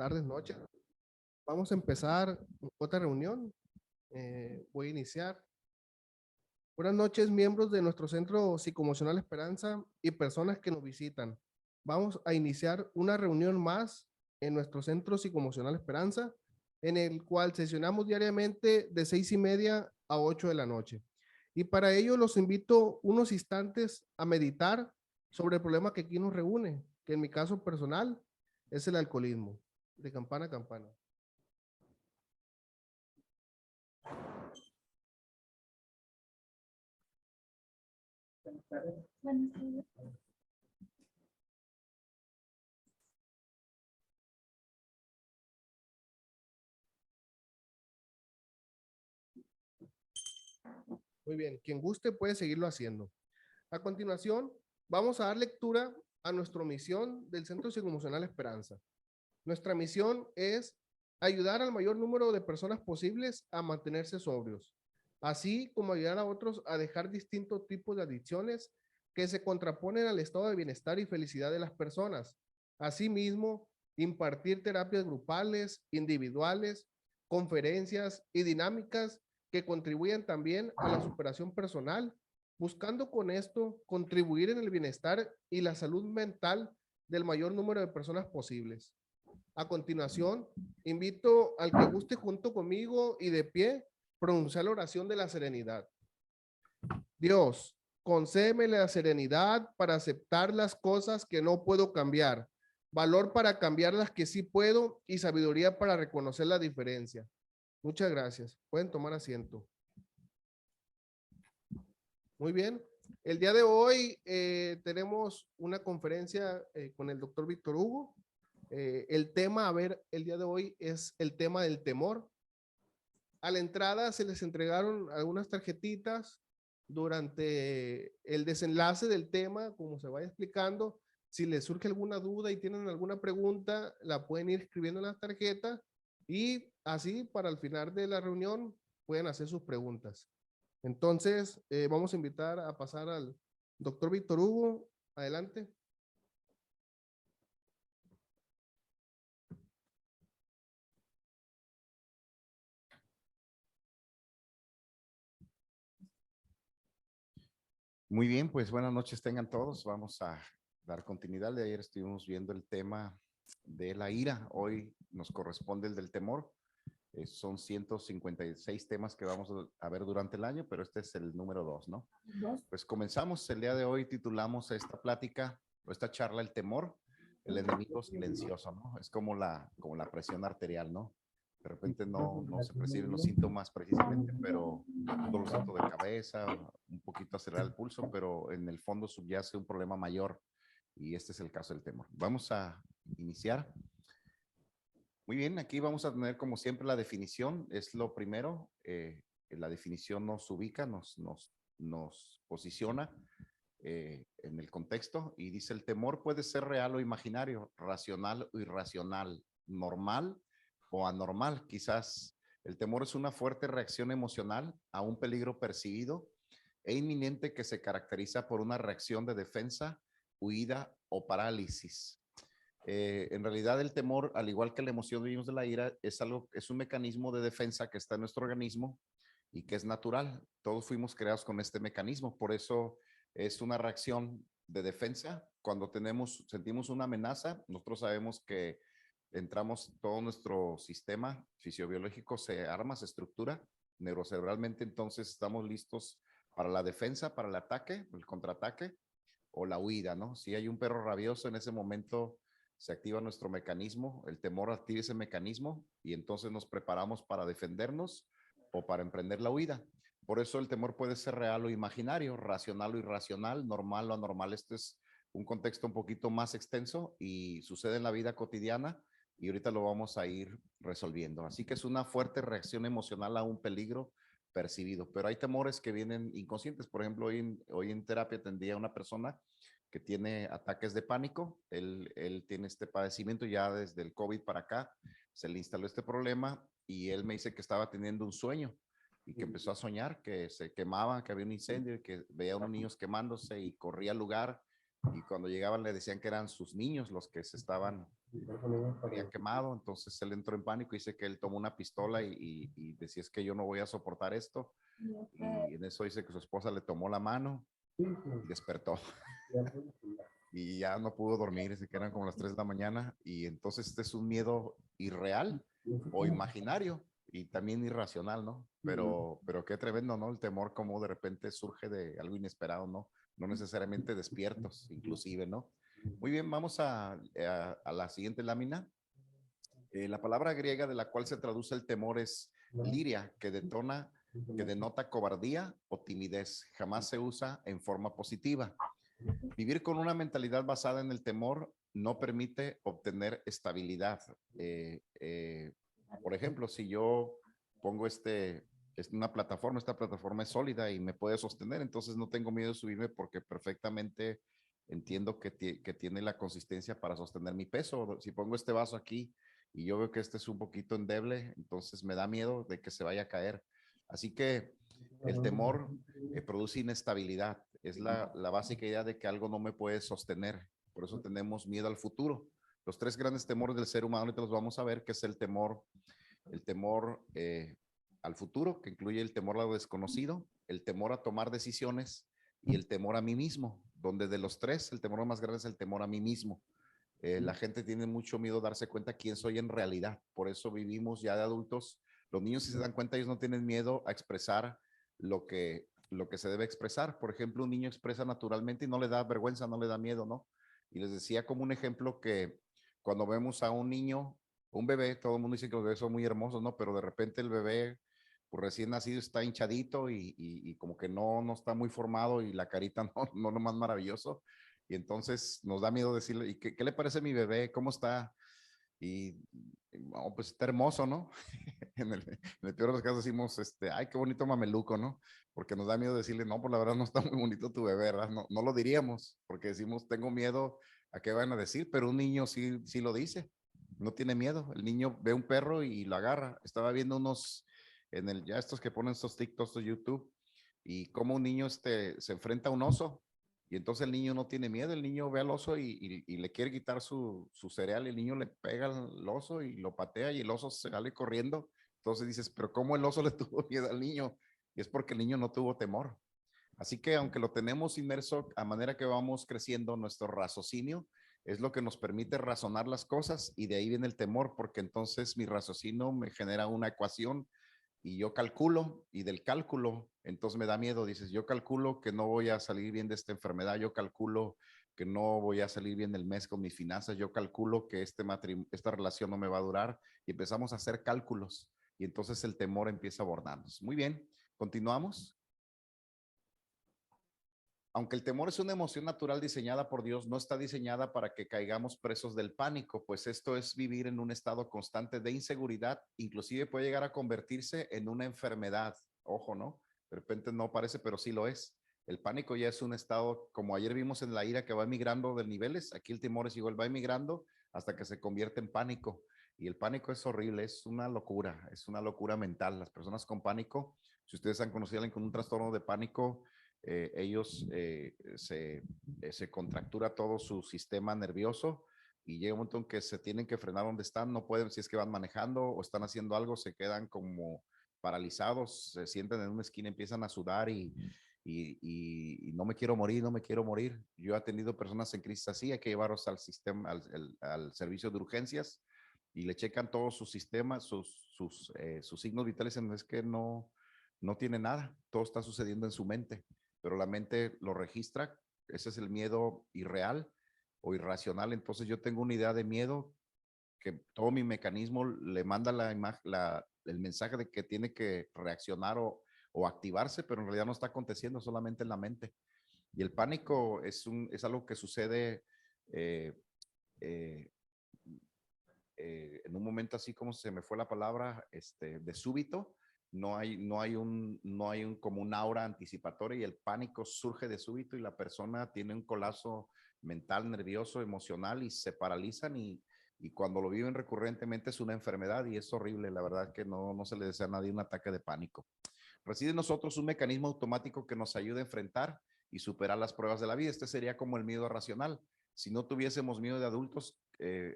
tardes, noches. Vamos a empezar otra reunión. Voy a iniciar. Buenas noches, miembros de nuestro Centro Psicoemocional Esperanza y personas que nos visitan. Vamos a iniciar una reunión más en nuestro Centro Psicoemocional Esperanza, en el cual sesionamos diariamente de 6:30 a 8 de la noche. Y para ello los invito unos instantes a meditar sobre el problema que aquí nos reúne, que en mi caso personal es el alcoholismo. De campana a campana. Muy bien, quien guste puede seguirlo haciendo. A continuación, vamos a dar lectura a nuestra misión del Centro Psicoemocional Esperanza. Nuestra misión es ayudar al mayor número de personas posibles a mantenerse sobrios, así como ayudar a otros a dejar distintos tipos de adicciones que se contraponen al estado de bienestar y felicidad de las personas. Asimismo, impartir terapias grupales, individuales, conferencias y dinámicas que contribuyan también a la superación personal, buscando con esto contribuir en el bienestar y la salud mental del mayor número de personas posibles. A continuación, invito al que guste junto conmigo y de pie pronunciar la oración de la serenidad. Dios, concédeme la serenidad para aceptar las cosas que no puedo cambiar, valor para cambiar las que sí puedo y sabiduría para reconocer la diferencia. Muchas gracias. Pueden tomar asiento. Muy bien. El día de hoy tenemos una conferencia con el doctor Víctor Hugo. El tema, a ver, el día de hoy es el tema del temor. A la entrada se les entregaron algunas tarjetitas durante el desenlace del tema, como se vaya explicando. Si les surge alguna duda y tienen alguna pregunta, la pueden ir escribiendo en la tarjeta y así para el final de la reunión pueden hacer sus preguntas. Entonces, vamos a invitar a pasar al doctor Víctor Hugo. Adelante. Muy bien, pues buenas noches tengan todos. Vamos a dar continuidad. De ayer estuvimos viendo el tema de la ira. Hoy nos corresponde el del temor. Son 156 temas que vamos a ver durante el año, pero este es el número 2, ¿no? Pues comenzamos el día de hoy, titulamos esta plática o esta charla el temor, el enemigo silencioso, ¿no? Es como la presión arterial, ¿no? De repente no se perciben los síntomas precisamente, pero un dolorcito de cabeza, un poquito acelerar el pulso, pero en el fondo subyace un problema mayor y este es el caso del temor. Vamos a iniciar. Muy bien, aquí vamos a tener como siempre la definición, es lo primero. La definición nos ubica, nos posiciona en el contexto y dice: el temor puede ser real o imaginario, racional o irracional, normal o anormal. Quizás el temor es una fuerte reacción emocional a un peligro percibido e inminente que se caracteriza por una reacción de defensa, huida o parálisis. En realidad el temor, al igual que la emoción de la ira, es un mecanismo de defensa que está en nuestro organismo y que es natural. Todos fuimos creados con este mecanismo, por eso es una reacción de defensa. Cuando sentimos una amenaza, nosotros sabemos que todo nuestro sistema fisiobiológico se arma, se estructura neurocerebralmente, entonces estamos listos para la defensa, para el ataque, el contraataque o la huida, ¿no? Si hay un perro rabioso, en ese momento se activa nuestro mecanismo, el temor activa ese mecanismo y entonces nos preparamos para defendernos o para emprender la huida. Por eso el temor puede ser real o imaginario, racional o irracional, normal o anormal. Este es un contexto un poquito más extenso y sucede en la vida cotidiana y ahorita lo vamos a ir resolviendo. Así que es una fuerte reacción emocional a un peligro percibido, pero hay temores que vienen inconscientes. Por ejemplo, hoy en terapia atendía a una persona que tiene ataques de pánico. Él tiene este padecimiento ya desde el COVID para acá. Se le instaló este problema y él me dice que estaba teniendo un sueño y que empezó a soñar que se quemaba, que había un incendio y que veía a unos niños quemándose y corría al lugar y cuando llegaban le decían que eran sus niños los que se habían quemado. Entonces él entró en pánico y dice que él tomó una pistola y decía, es que yo no voy a soportar esto. Y en eso dice que su esposa le tomó la mano y despertó. Y ya no pudo dormir, dice que eran como las 3 de la mañana. Y entonces este es un miedo irreal o imaginario y también irracional, ¿no? Pero qué tremendo, ¿no? El temor como de repente surge de algo inesperado, ¿no? No necesariamente despiertos, inclusive, ¿no? Muy bien, vamos a la siguiente lámina. La palabra griega de la cual se traduce el temor es liria, que denota cobardía o timidez. Jamás se usa en forma positiva. Vivir con una mentalidad basada en el temor no permite obtener estabilidad. Por ejemplo, si yo pongo esta plataforma es sólida y me puede sostener, entonces no tengo miedo de subirme porque perfectamente entiendo que tiene la consistencia para sostener mi peso. Si pongo este vaso aquí y yo veo que este es un poquito endeble, entonces me da miedo de que se vaya a caer. Así que el temor produce inestabilidad. Es la básica idea de que algo no me puede sostener. Por eso tenemos miedo al futuro. Los 3 grandes temores del ser humano, ahorita los vamos a ver, que es el temor al futuro, que incluye el temor a lo desconocido, el temor a tomar decisiones y el temor a mí mismo, donde de los 3, el temor más grande es el temor a mí mismo. La gente tiene mucho miedo a darse cuenta quién soy en realidad. Por eso vivimos ya de adultos. Los niños, si se dan cuenta, ellos no tienen miedo a expresar lo que se debe expresar. Por ejemplo, un niño expresa naturalmente y no le da vergüenza, no le da miedo, ¿no? Y les decía como un ejemplo que cuando vemos a un niño, un bebé, todo el mundo dice que los bebés son muy hermosos, ¿no? Pero de repente el bebé, pues recién nacido, está hinchadito y como que no está muy formado y la carita no lo más maravilloso. Y entonces nos da miedo decirle, ¿y qué le parece a mi bebé? ¿Cómo está? Y oh, pues está hermoso, ¿no? en el peor de los casos decimos, ay, qué bonito mameluco, ¿no? Porque nos da miedo decirle, no, pues la verdad no está muy bonito tu bebé, ¿verdad? No lo diríamos, porque decimos, tengo miedo a qué van a decir, pero un niño sí lo dice, no tiene miedo. El niño ve un perro y lo agarra. Estaba viendo unos, ya estos que ponen estos TikToks de YouTube, y cómo un niño se enfrenta a un oso y entonces el niño no tiene miedo, el niño ve al oso y le quiere quitar su cereal, y el niño le pega al oso y lo patea y el oso se sale corriendo. Entonces dices, pero ¿cómo el oso le tuvo miedo al niño? Y es porque el niño no tuvo temor. Así que aunque lo tenemos inmerso a manera que vamos creciendo, nuestro raciocinio es lo que nos permite razonar las cosas y de ahí viene el temor, porque entonces mi raciocinio me genera una ecuación y yo calculo y del cálculo, entonces me da miedo. Dices, yo calculo que no voy a salir bien de esta enfermedad, yo calculo que no voy a salir bien del mes con mis finanzas, yo calculo que esta relación no me va a durar y empezamos a hacer cálculos y entonces el temor empieza a abordarnos. Muy bien, continuamos. Aunque el temor es una emoción natural diseñada por Dios, no está diseñada para que caigamos presos del pánico, pues esto es vivir en un estado constante de inseguridad, inclusive puede llegar a convertirse en una enfermedad. Ojo, ¿no? De repente no parece, pero sí lo es. El pánico ya es un estado, como ayer vimos en la ira, que va emigrando de niveles. Aquí el temor es igual, va emigrando hasta que se convierte en pánico. Y el pánico es horrible, es una locura mental. Las personas con pánico, si ustedes han conocido a alguien con un trastorno de pánico, ellos se contractura todo su sistema nervioso y llega un momento en que se tienen que frenar donde están, no pueden, si es que van manejando o están haciendo algo, se quedan como paralizados, se sienten en una esquina, empiezan a sudar y no me quiero morir, no me quiero morir. Yo he tenido personas en crisis así, hay que llevarlos al sistema, al servicio de urgencias y le checan todos sus sistemas, sus signos vitales, en es que no tiene nada, todo está sucediendo en su mente, pero la mente lo registra. Ese es el miedo irreal o irracional. Entonces yo tengo una idea de miedo que todo mi mecanismo le manda el mensaje de que tiene que reaccionar o activarse, pero en realidad no está aconteciendo, solamente en la mente. Y el pánico es algo que sucede eh, eh, en un momento así como se me fue la palabra, de súbito. No hay un como un aura anticipatoria y el pánico surge de súbito y la persona tiene un colapso mental, nervioso, emocional y se paralizan y cuando lo viven recurrentemente es una enfermedad y es horrible. La verdad que no se le desea a nadie un ataque de pánico. Reside en nosotros un mecanismo automático que nos ayuda a enfrentar y superar las pruebas de la vida. Este sería como el miedo racional. Si no tuviésemos miedo de adultos,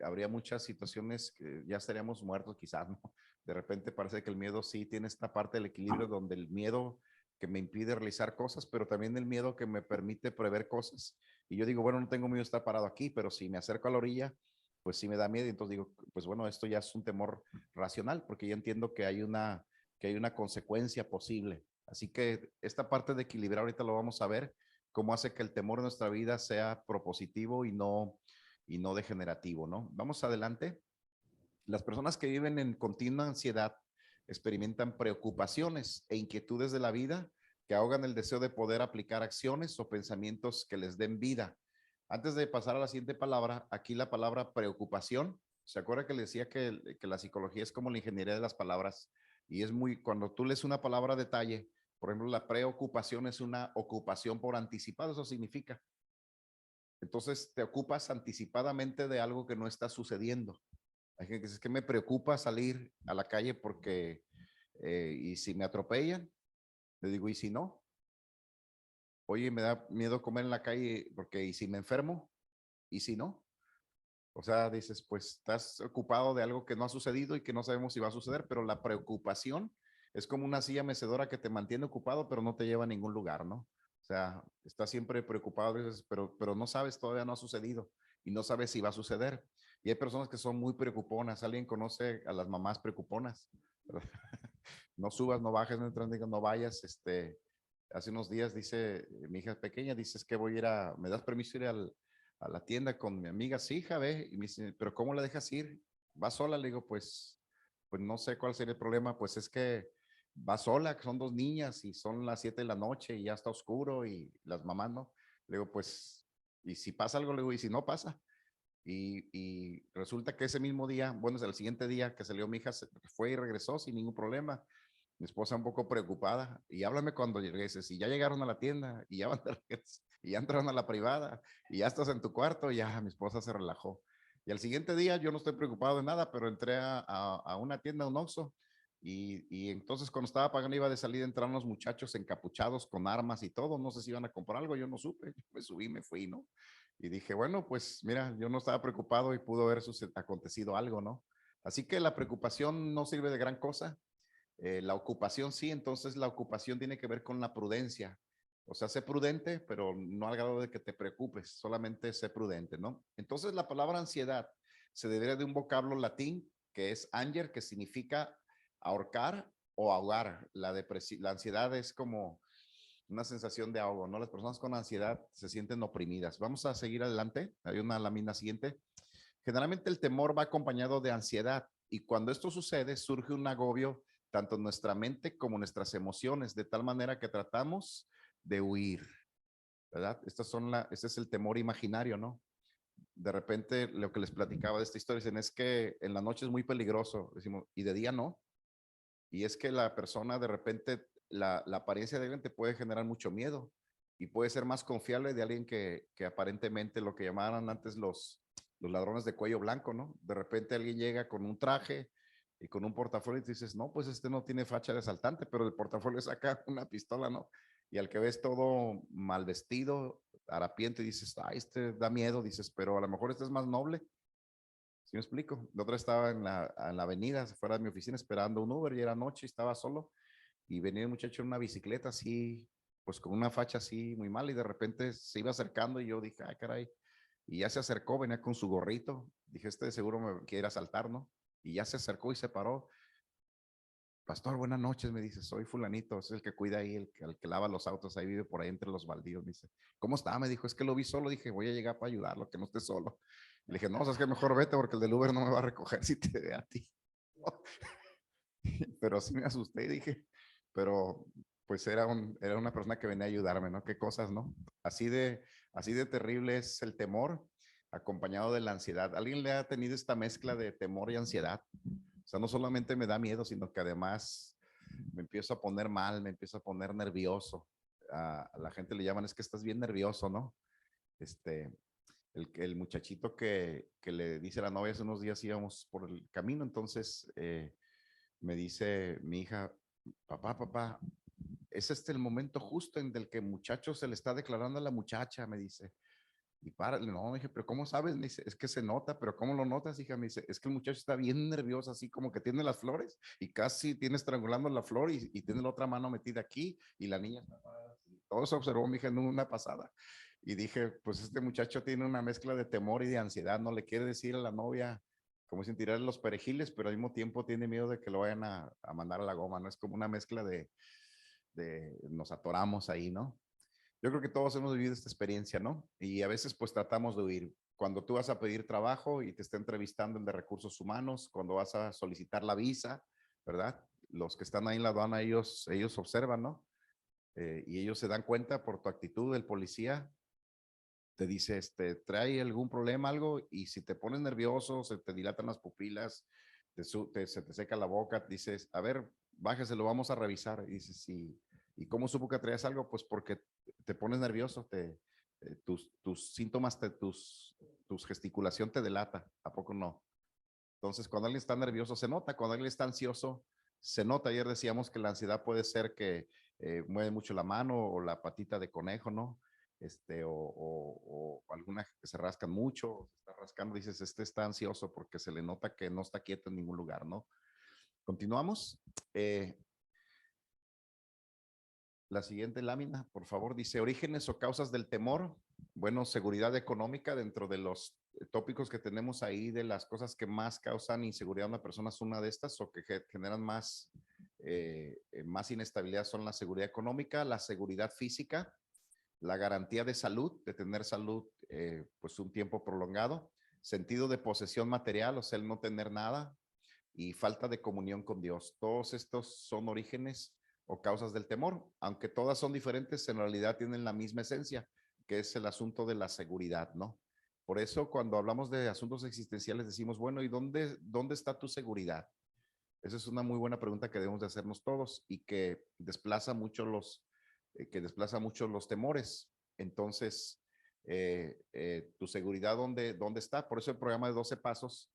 habría muchas situaciones que ya estaríamos muertos quizás, ¿no? De repente parece que el miedo sí tiene esta parte del equilibrio donde el miedo que me impide realizar cosas, pero también el miedo que me permite prever cosas. Y yo digo, bueno, no tengo miedo de estar parado aquí, pero si me acerco a la orilla, pues sí me da miedo. Y entonces digo, pues bueno, esto ya es un temor racional, porque ya entiendo que hay una consecuencia posible. Así que esta parte de equilibrar ahorita lo vamos a ver, cómo hace que el temor en nuestra vida sea propositivo y no degenerativo, ¿no? Vamos adelante. Las personas que viven en continua ansiedad experimentan preocupaciones e inquietudes de la vida que ahogan el deseo de poder aplicar acciones o pensamientos que les den vida. Antes de pasar a la siguiente palabra, aquí la palabra preocupación. ¿Se acuerda que le decía que la psicología es como la ingeniería de las palabras? Y es muy, cuando tú lees una palabra a detalle, por ejemplo, la preocupación es una ocupación por anticipado, eso significa. Entonces te ocupas anticipadamente de algo que no está sucediendo. Hay gente que dice, es que me preocupa salir a la calle porque, y si me atropellan, le digo, ¿y si no? Oye, me da miedo comer en la calle porque, ¿y si me enfermo? ¿Y si no? O sea, dices, pues estás ocupado de algo que no ha sucedido y que no sabemos si va a suceder, pero la preocupación es como una silla mecedora que te mantiene ocupado, pero no te lleva a ningún lugar, ¿no? O sea, estás siempre preocupado a veces, pero no sabes, todavía no ha sucedido y no sabes si va a suceder. Y hay personas que son muy preocuponas. ¿Alguien conoce a las mamás preocuponas? No subas, no bajes, no entres, no vayas. Hace unos días dice mi hija pequeña, dice, es que voy a ir ¿me das permiso ir a la tienda con mi amiga? Sí, hija, ve. Y me dice, pero ¿cómo la dejas ir? ¿Va sola? Le digo, pues no sé cuál sería el problema. Pues es que va sola, que son dos niñas y son las 7 de la noche y ya está oscuro y las mamás no. Le digo, pues, y si pasa algo, le digo, y si no pasa. Y resulta que ese mismo día, bueno, es el siguiente día que salió mi hija, fue y regresó sin ningún problema. Mi esposa un poco preocupada, y háblame cuando regreses, y ya llegaron a la tienda, y ya van de regreso, y ya entraron a la privada, y ya estás en tu cuarto, y ya mi esposa se relajó. Y al siguiente día yo no estoy preocupado de nada, pero entré a una tienda, a un Oxxo, y entonces cuando estaba pagando iba de salida, entraron los muchachos encapuchados con armas y todo, no sé si iban a comprar algo, yo no supe, yo me subí, me fui, ¿no? Y dije, bueno, pues mira, yo no estaba preocupado y pudo haber acontecido algo, ¿no? Así que la preocupación no sirve de gran cosa. La ocupación sí, entonces la ocupación tiene que ver con la prudencia. O sea, sé prudente, pero no al grado de que te preocupes, solamente sé prudente, ¿no? Entonces la palabra ansiedad se deriva de un vocablo latín que es anger, que significa ahorcar o ahogar. La ansiedad es como una sensación de ahogo, ¿no? Las personas con ansiedad se sienten oprimidas. Vamos a seguir adelante. Hay una lámina siguiente. Generalmente el temor va acompañado de ansiedad y cuando esto sucede surge un agobio tanto en nuestra mente como en nuestras emociones, de tal manera que tratamos de huir, ¿verdad? Este es el temor imaginario, ¿no? De repente lo que les platicaba de esta historia dicen, es que en la noche es muy peligroso, decimos, y de día no. Y es que la persona de repente, la apariencia de alguien te puede generar mucho miedo y puede ser más confiable de alguien que aparentemente lo que llamaban antes los ladrones de cuello blanco, ¿no? De repente alguien llega con un traje y con un portafolio y te dices, no, pues este no tiene facha de asaltante, pero el portafolio saca una pistola, ¿no? Y al que ves todo mal vestido, harapiento, y dices, ay, este da miedo, dices, pero a lo mejor este es más noble. ¿Sí me explico? La otra estaba en la avenida, fuera de mi oficina, esperando un Uber y era noche y estaba solo. Y venía un muchacho en una bicicleta así, pues con una facha así muy mal y de repente se iba acercando y yo dije, ay, caray. Y ya se acercó, venía con su gorrito. Dije, este de seguro me quiere asaltar, ¿no? Y ya se acercó y se paró. Pastor, buenas noches, me dice, soy fulanito, es el que cuida ahí, el que lava los autos, ahí vive por ahí entre los baldíos. Me dice, ¿cómo está? Me dijo, es que lo vi solo, dije, voy a llegar para ayudarlo, que no esté solo. Le dije, no, es que mejor vete porque el del Uber no me va a recoger si te ve a ti. Pero sí me asusté y dije, pero pues era una persona que venía a ayudarme, ¿no? Qué cosas, ¿no? Así de terrible es el temor acompañado de la ansiedad. ¿Alguien le ha tenido esta mezcla de temor y ansiedad? O sea, no solamente me da miedo, sino que además me empiezo a poner mal, me empiezo a poner nervioso. A la gente le llaman, es que estás bien nervioso, ¿no? Este, el muchachito que le dice a la novia hace unos días íbamos por el camino, entonces me dice mi hija, papá, es el momento justo en el que el muchacho se le está declarando a la muchacha, me dice. Y párale, no, dije, pero ¿cómo sabes? Me dice, es que se nota, pero ¿cómo lo notas, hija? Me dice, es que el muchacho está bien nervioso, así como que tiene las flores y casi tiene estrangulando la flor y tiene la otra mano metida aquí y la niña está parada así. Todo se observó, mi hija, en una pasada. Y dije, pues este muchacho tiene una mezcla de temor y de ansiedad, no le quiere decir a la novia, como sin tirarle los perejiles, pero al mismo tiempo tiene miedo de que lo vayan a mandar a la goma, ¿no? Es como una mezcla de nos atoramos ahí, ¿no? Yo creo que todos hemos vivido esta experiencia, ¿no? Y a veces pues tratamos de huir. Cuando tú vas a pedir trabajo y te está entrevistando el de recursos humanos, cuando vas a solicitar la visa, ¿verdad? Los que están ahí en la aduana, ellos observan, ¿no? Y ellos se dan cuenta por tu actitud, el policía te dice, trae algún problema, algo, y si te pones nervioso, se te dilatan las pupilas, se te seca la boca, dices, a ver, bájese, lo vamos a revisar. Y dices, sí. ¿Y cómo supo que traías algo? Pues porque te pones nervioso, tus síntomas, tus gesticulación te delata, ¿a poco no? Entonces, cuando alguien está nervioso, se nota, cuando alguien está ansioso, se nota. Ayer decíamos que la ansiedad puede ser que mueve mucho la mano o la patita de conejo, ¿no? O alguna que se rascan mucho, se está rascando, dices, está ansioso porque se le nota que no está quieto en ningún lugar, ¿no? Continuamos. La siguiente lámina, por favor, dice orígenes o causas del temor. Bueno, seguridad económica dentro de los tópicos que tenemos ahí de las cosas que más causan inseguridad a una persona es una de estas o que generan más inestabilidad son la seguridad económica, la seguridad física, la garantía de salud, de tener salud pues un tiempo prolongado, sentido de posesión material, o sea, el no tener nada y falta de comunión con Dios. Todos estos son orígenes o causas del temor, aunque todas son diferentes, en realidad tienen la misma esencia, que es el asunto de la seguridad, ¿no? Por eso cuando hablamos de asuntos existenciales decimos, bueno, ¿y dónde está tu seguridad? Esa es una muy buena pregunta que debemos de hacernos todos y que desplaza mucho los temores. Entonces, tu seguridad, ¿dónde está? Por eso el programa de 12 pasos,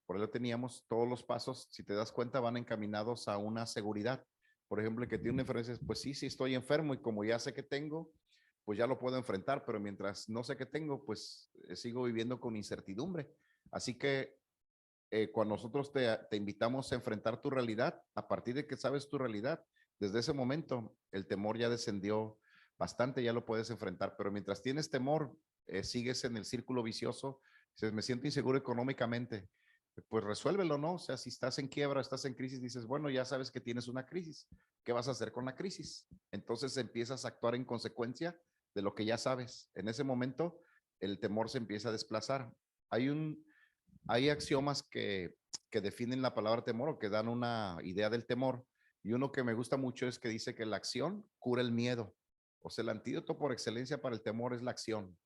por eso teníamos todos los pasos, si te das cuenta, van encaminados a una seguridad. Por ejemplo, el que tiene una enfermedad, pues sí, estoy enfermo y como ya sé que tengo, pues ya lo puedo enfrentar, pero mientras no sé qué tengo, pues sigo viviendo con incertidumbre. Así que cuando nosotros te invitamos a enfrentar tu realidad, a partir de que sabes tu realidad, desde ese momento el temor ya descendió bastante, ya lo puedes enfrentar, pero mientras tienes temor, sigues en el círculo vicioso, dices, me siento inseguro económicamente, pues resuélvelo, ¿no? O sea, si estás en quiebra, estás en crisis, dices, bueno, ya sabes que tienes una crisis, ¿qué vas a hacer con la crisis? Entonces empiezas a actuar en consecuencia de lo que ya sabes. En ese momento, el temor se empieza a desplazar. Hay hay axiomas que definen la palabra temor o que dan una idea del temor. Y uno que me gusta mucho es que dice que la acción cura el miedo. O sea, el antídoto por excelencia para el temor es la acción.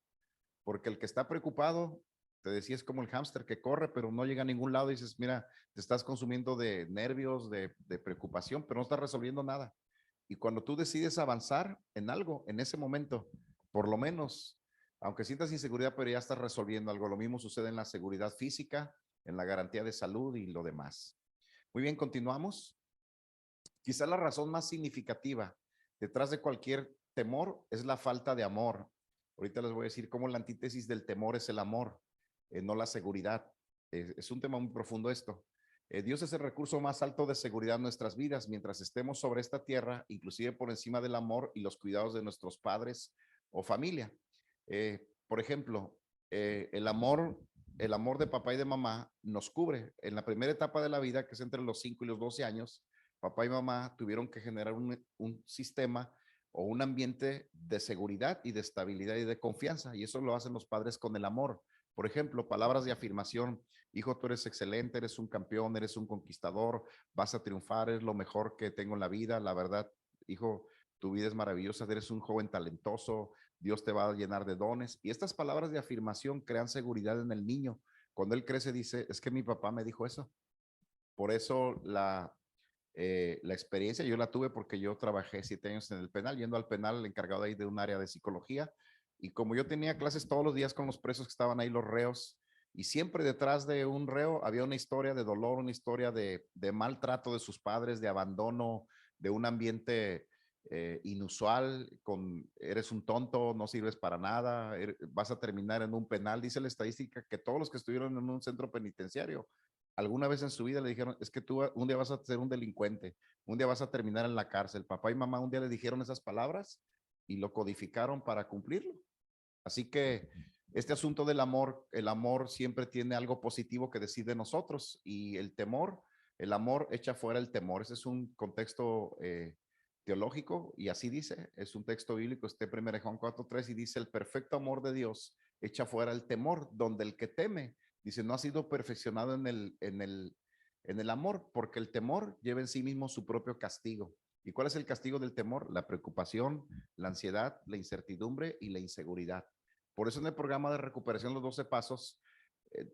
Porque el que está preocupado, te decía, es como el hámster que corre, pero no llega a ningún lado. Y dices, mira, te estás consumiendo de nervios, de preocupación, pero no estás resolviendo nada. Y cuando tú decides avanzar en algo, en ese momento, por lo menos, aunque sientas inseguridad, pero ya estás resolviendo algo. Lo mismo sucede en la seguridad física, en la garantía de salud y lo demás. Muy bien, continuamos. Quizá la razón más significativa detrás de cualquier temor es la falta de amor. Ahorita les voy a decir cómo la antítesis del temor es el amor, no la seguridad. Es un tema muy profundo esto. Dios es el recurso más alto de seguridad en nuestras vidas. Mientras estemos sobre esta tierra, inclusive por encima del amor y los cuidados de nuestros padres o familia. Por ejemplo, el amor de papá y de mamá nos cubre. En la primera etapa de la vida, que es entre los 5 y los 12 años, papá y mamá tuvieron que generar un sistema o un ambiente de seguridad y de estabilidad y de confianza. Y eso lo hacen los padres con el amor. Por ejemplo, palabras de afirmación. Hijo, tú eres excelente, eres un campeón, eres un conquistador, vas a triunfar, es lo mejor que tengo en la vida. La verdad, hijo, tu vida es maravillosa, eres un joven talentoso, Dios te va a llenar de dones. Y estas palabras de afirmación crean seguridad en el niño. Cuando él crece, dice, es que mi papá me dijo eso. Por eso la experiencia yo la tuve porque yo trabajé 7 años en el penal, yendo al penal encargado ahí de un área de psicología. Y como yo tenía clases todos los días con los presos que estaban ahí, los reos, y siempre detrás de un reo había una historia de dolor, una historia de maltrato de sus padres, de abandono, de un ambiente inusual, eres un tonto, no sirves para nada, vas a terminar en un penal. Dice la estadística que todos los que estuvieron en un centro penitenciario, alguna vez en su vida le dijeron, es que tú un día vas a ser un delincuente, un día vas a terminar en la cárcel. Papá y mamá un día le dijeron esas palabras y lo codificaron para cumplirlo. Así que este asunto del amor, el amor siempre tiene algo positivo que decir de nosotros, y el amor echa fuera el temor. Ese es un contexto teológico, y así dice, es un texto bíblico, 1 Juan 4:3, y dice: el perfecto amor de Dios echa fuera el temor, donde el que teme, dice, no ha sido perfeccionado en el amor, porque el temor lleva en sí mismo su propio castigo. ¿Y cuál es el castigo del temor? La preocupación, la ansiedad, la incertidumbre y la inseguridad. Por eso en el programa de recuperación, los 12 pasos,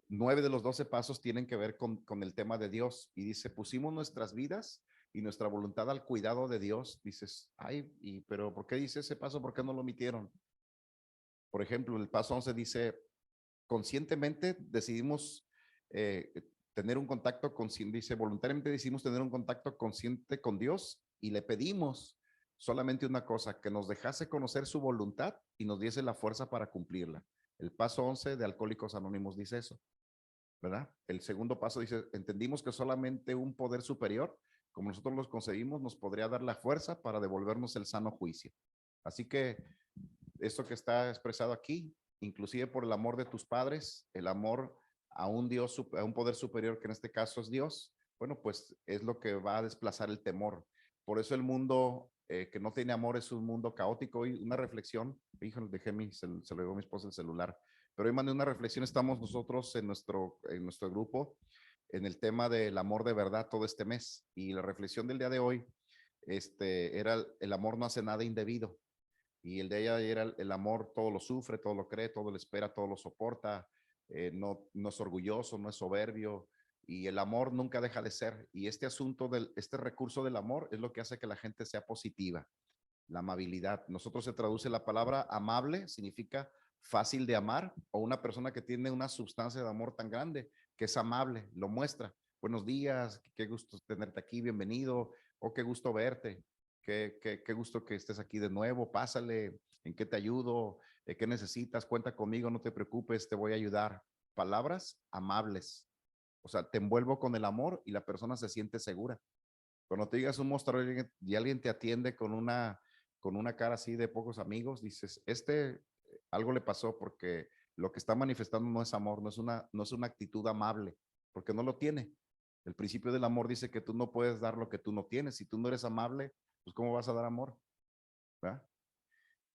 9 de los 12 pasos tienen que ver con el tema de Dios. Y dice, pusimos nuestras vidas y nuestra voluntad al cuidado de Dios. Dices, ay, pero ¿por qué dice ese paso? ¿Por qué no lo omitieron? Por ejemplo, el paso 11 dice, conscientemente decidimos tener un contacto consciente, dice, voluntariamente decidimos tener un contacto consciente con Dios y le pedimos solamente una cosa: que nos dejase conocer su voluntad y nos diese la fuerza para cumplirla. El paso 11 de Alcohólicos Anónimos dice eso, ¿verdad? El segundo paso dice, entendimos que solamente un poder superior, como nosotros los concebimos, nos podría dar la fuerza para devolvernos el sano juicio. Así que esto que está expresado aquí, inclusive por el amor de tus padres, el amor a un Dios, a un poder superior, que en este caso es Dios, bueno, pues es lo que va a desplazar el temor. Por eso el mundo que no tiene amor es un mundo caótico. Y una reflexión, híjole, se lo dio a mi esposa el celular, pero hoy mandé una reflexión. Estamos nosotros en nuestro grupo en el tema del amor de verdad todo este mes, y la reflexión del día de hoy era: el amor no hace nada indebido. Y el de ella era: el amor todo lo sufre, todo lo cree, todo lo espera, todo lo soporta, no es orgulloso, no es soberbio, y el amor nunca deja de ser. Y este asunto este recurso del amor es lo que hace que la gente sea positiva, la amabilidad. Nosotros se traduce la palabra amable, significa fácil de amar, o una persona que tiene una sustancia de amor tan grande que es amable, lo muestra. Buenos días, qué gusto tenerte aquí, bienvenido, o qué gusto verte. Qué gusto que estés aquí de nuevo, pásale, ¿en qué te ayudo? ¿Qué necesitas? Cuenta conmigo, no te preocupes, te voy a ayudar. Palabras amables. O sea, te envuelvo con el amor y la persona se siente segura. Cuando te digas un monstruo y alguien te atiende con una cara así de pocos amigos, dices, algo le pasó, porque lo que está manifestando no es amor, no es una actitud amable, porque no lo tiene. El principio del amor dice que tú no puedes dar lo que tú no tienes. Si tú no eres amable, pues ¿cómo vas a dar amor? ¿Verdad?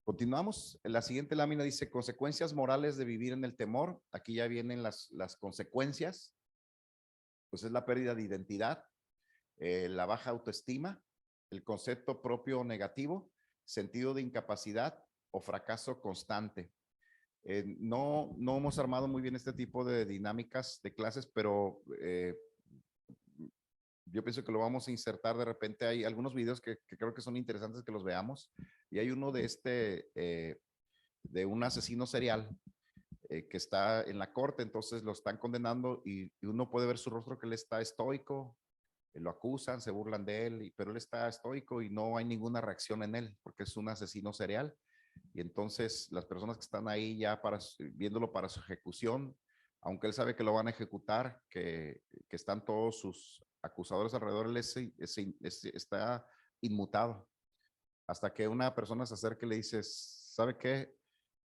Continuamos. La siguiente lámina dice: consecuencias morales de vivir en el temor. Aquí ya vienen las consecuencias. Pues es la pérdida de identidad, la baja autoestima, el concepto propio negativo, sentido de incapacidad o fracaso constante. No hemos armado muy bien este tipo de dinámicas de clases, pero yo pienso que lo vamos a insertar. De repente hay algunos videos que creo que son interesantes que los veamos, y hay uno de un asesino serial que está en la corte. Entonces lo están condenando, y uno puede ver su rostro, que él está estoico, lo acusan, se burlan de él, pero él está estoico y no hay ninguna reacción en él, porque es un asesino serial. Y entonces las personas que están ahí ya viéndolo para su ejecución, aunque él sabe que lo van a ejecutar, que están todos sus acusadores alrededor, él está inmutado. Hasta que una persona se acerca y le dice: ¿sabe qué?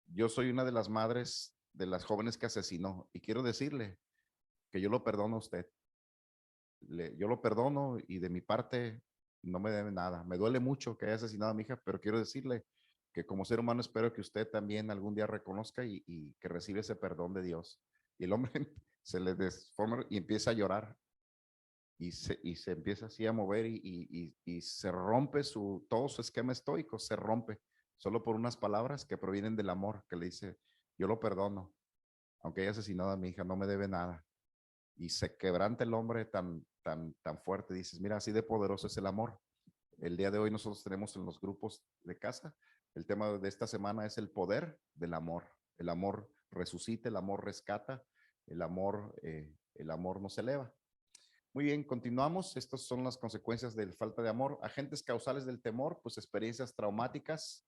Yo soy una de las madres de las jóvenes que asesinó, y quiero decirle que yo lo perdono a usted. Yo lo perdono, y de mi parte no me debe nada. Me duele mucho que haya asesinado a mi hija, pero quiero decirle que como ser humano espero que usted también algún día reconozca y que reciba ese perdón de Dios. Y el hombre se le desforma y empieza a llorar, y se empieza así a mover, y se rompe todo su esquema estoico, se rompe solo por unas palabras que provienen del amor, que le dice: yo lo perdono, aunque haya asesinado a mi hija, no me debe nada. Y se quebranta el hombre tan fuerte. Dices, mira, así de poderoso es el amor. El día de hoy nosotros tenemos en los grupos de casa, el tema de esta semana es el poder del amor. El amor resucita, el amor rescata, el amor nos eleva. Muy bien, continuamos. Estas son las consecuencias de la falta de amor. Agentes causales del temor, pues experiencias traumáticas.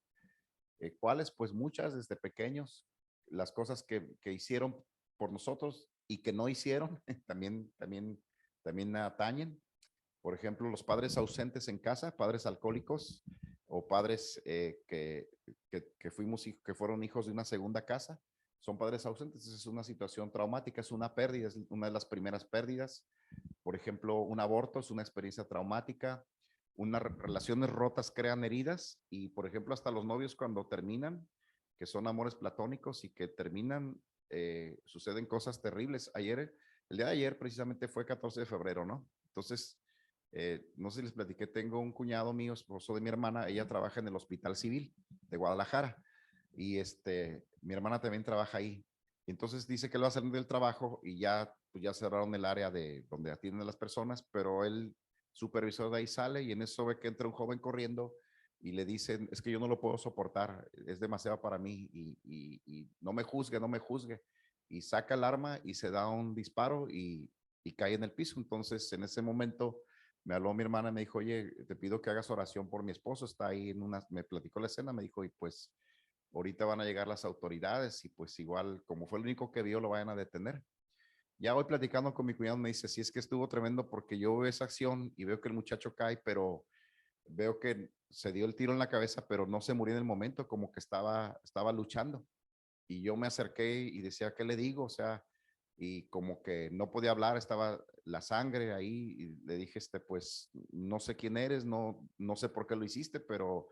¿Cuáles? Pues muchas desde pequeños. Las cosas que hicieron por nosotros y que no hicieron también atañen. Por ejemplo, los padres ausentes en casa, padres alcohólicos o padres que fueron hijos de una segunda casa, son padres ausentes. Es una situación traumática, es una pérdida, es una de las primeras pérdidas. Por ejemplo, un aborto es una experiencia traumática. Unas relaciones rotas crean heridas y, por ejemplo, hasta los novios cuando terminan, que son amores platónicos y que terminan, suceden cosas terribles. El día de ayer precisamente fue 14 de febrero, ¿no? Entonces, no sé si les platiqué, tengo un cuñado mío, esposo de mi hermana, ella trabaja en el Hospital Civil de Guadalajara y mi hermana también trabaja ahí. Entonces dice que él va a salir del trabajo y pues ya cerraron el área de donde atienden a las personas, pero el supervisor de ahí sale y en eso ve que entra un joven corriendo y le dicen, es que yo no lo puedo soportar, es demasiado para mí y no me juzgue, no me juzgue. Y saca el arma y se da un disparo y cae en el piso. Entonces en ese momento me habló mi hermana y me dijo, oye, te pido que hagas oración por mi esposo, está ahí me platicó la escena, me dijo, y pues ahorita van a llegar las autoridades y pues igual, como fue el único que vio, lo vayan a detener. Ya voy platicando con mi cuñado, me dice, sí, es que estuvo tremendo porque yo veo esa acción y veo que el muchacho cae, pero veo que se dio el tiro en la cabeza, pero no se murió en el momento, como que estaba luchando. Y yo me acerqué y decía, ¿qué le digo? O sea, y como que no podía hablar, estaba la sangre ahí y le dije, pues no sé quién eres, no sé por qué lo hiciste, pero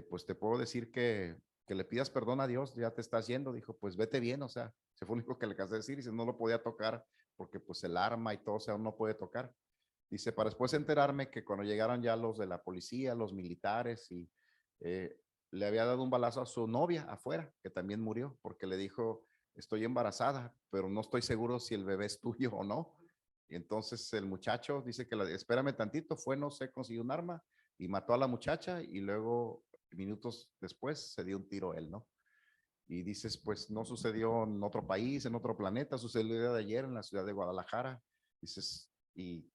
pues te puedo decir que le pidas perdón a Dios, ya te estás yendo. Dijo, pues vete bien, o sea, se fue lo único que le casé decir y dice, no lo podía tocar porque pues el arma y todo, o sea, no puede tocar. Dice, para después enterarme que cuando llegaron ya los de la policía, los militares y eh, le había dado un balazo a su novia afuera, que también murió, porque le dijo, estoy embarazada, pero no estoy seguro si el bebé es tuyo o no. Y entonces el muchacho dice que espérame tantito, fue, no sé, consiguió un arma y mató a la muchacha y luego, minutos después, se dio un tiro él, ¿no? Y dices, pues no sucedió en otro país, en otro planeta, sucedió el día de ayer en la ciudad de Guadalajara. Dices, y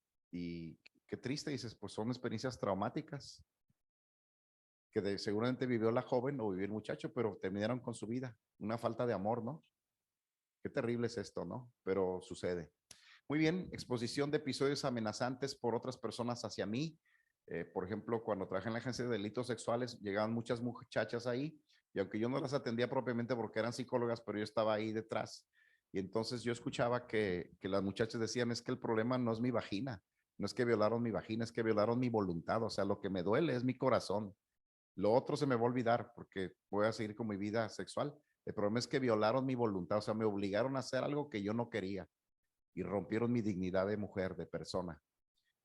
qué triste, dices, pues son experiencias traumáticas que seguramente vivió la joven o vivió el muchacho, pero terminaron con su vida. Una falta de amor, ¿no? Qué terrible es esto, ¿no? Pero sucede. Muy bien, exposición de episodios amenazantes por otras personas hacia mí. Por ejemplo, cuando trabajé en la agencia de delitos sexuales, llegaban muchas muchachas ahí y aunque yo no las atendía propiamente porque eran psicólogas, pero yo estaba ahí detrás. Y entonces yo escuchaba que las muchachas decían, es que el problema no es mi vagina, no es que violaron mi vagina, es que violaron mi voluntad. O sea, lo que me duele es mi corazón. Lo otro se me va a olvidar porque voy a seguir con mi vida sexual. El problema es que violaron mi voluntad, o sea, me obligaron a hacer algo que yo no quería y rompieron mi dignidad de mujer, de persona.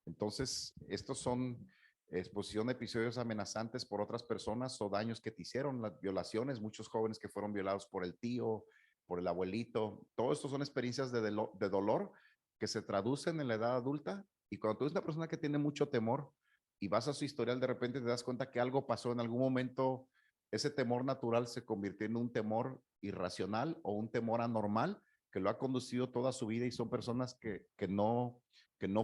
Entonces, estos son exposición de episodios amenazantes por otras personas o daños que te hicieron, las violaciones, muchos jóvenes que fueron violados por el tío, por el abuelito. Todo esto son experiencias de dolor que se traducen en la edad adulta y cuando tú eres una persona que tiene mucho temor y vas a su historial, de repente te das cuenta que algo pasó en algún momento, ese temor natural se convirtió en un temor irracional o un temor anormal que lo ha conducido toda su vida y son personas que no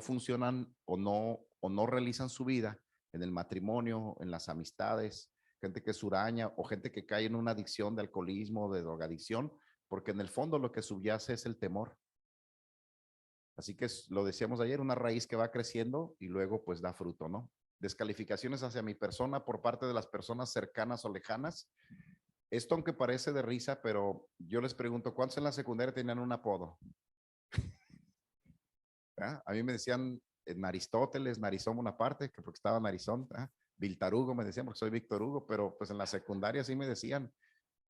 funcionan o no realizan su vida en el matrimonio, en las amistades, gente que es huraña o gente que cae en una adicción de alcoholismo, de drogadicción, porque en el fondo lo que subyace es el temor. Así que lo decíamos ayer, una raíz que va creciendo y luego pues da fruto, ¿no? Descalificaciones hacia mi persona por parte de las personas cercanas o lejanas. Esto aunque parece de risa, pero yo les pregunto, ¿cuántos en la secundaria tenían un apodo? ¿Ah? A mí me decían Aristóteles, Narizón Bonaparte, que porque estaba Narizón, ¿ah? Víctor Hugo me decían porque soy Víctor Hugo, pero pues en la secundaria sí me decían,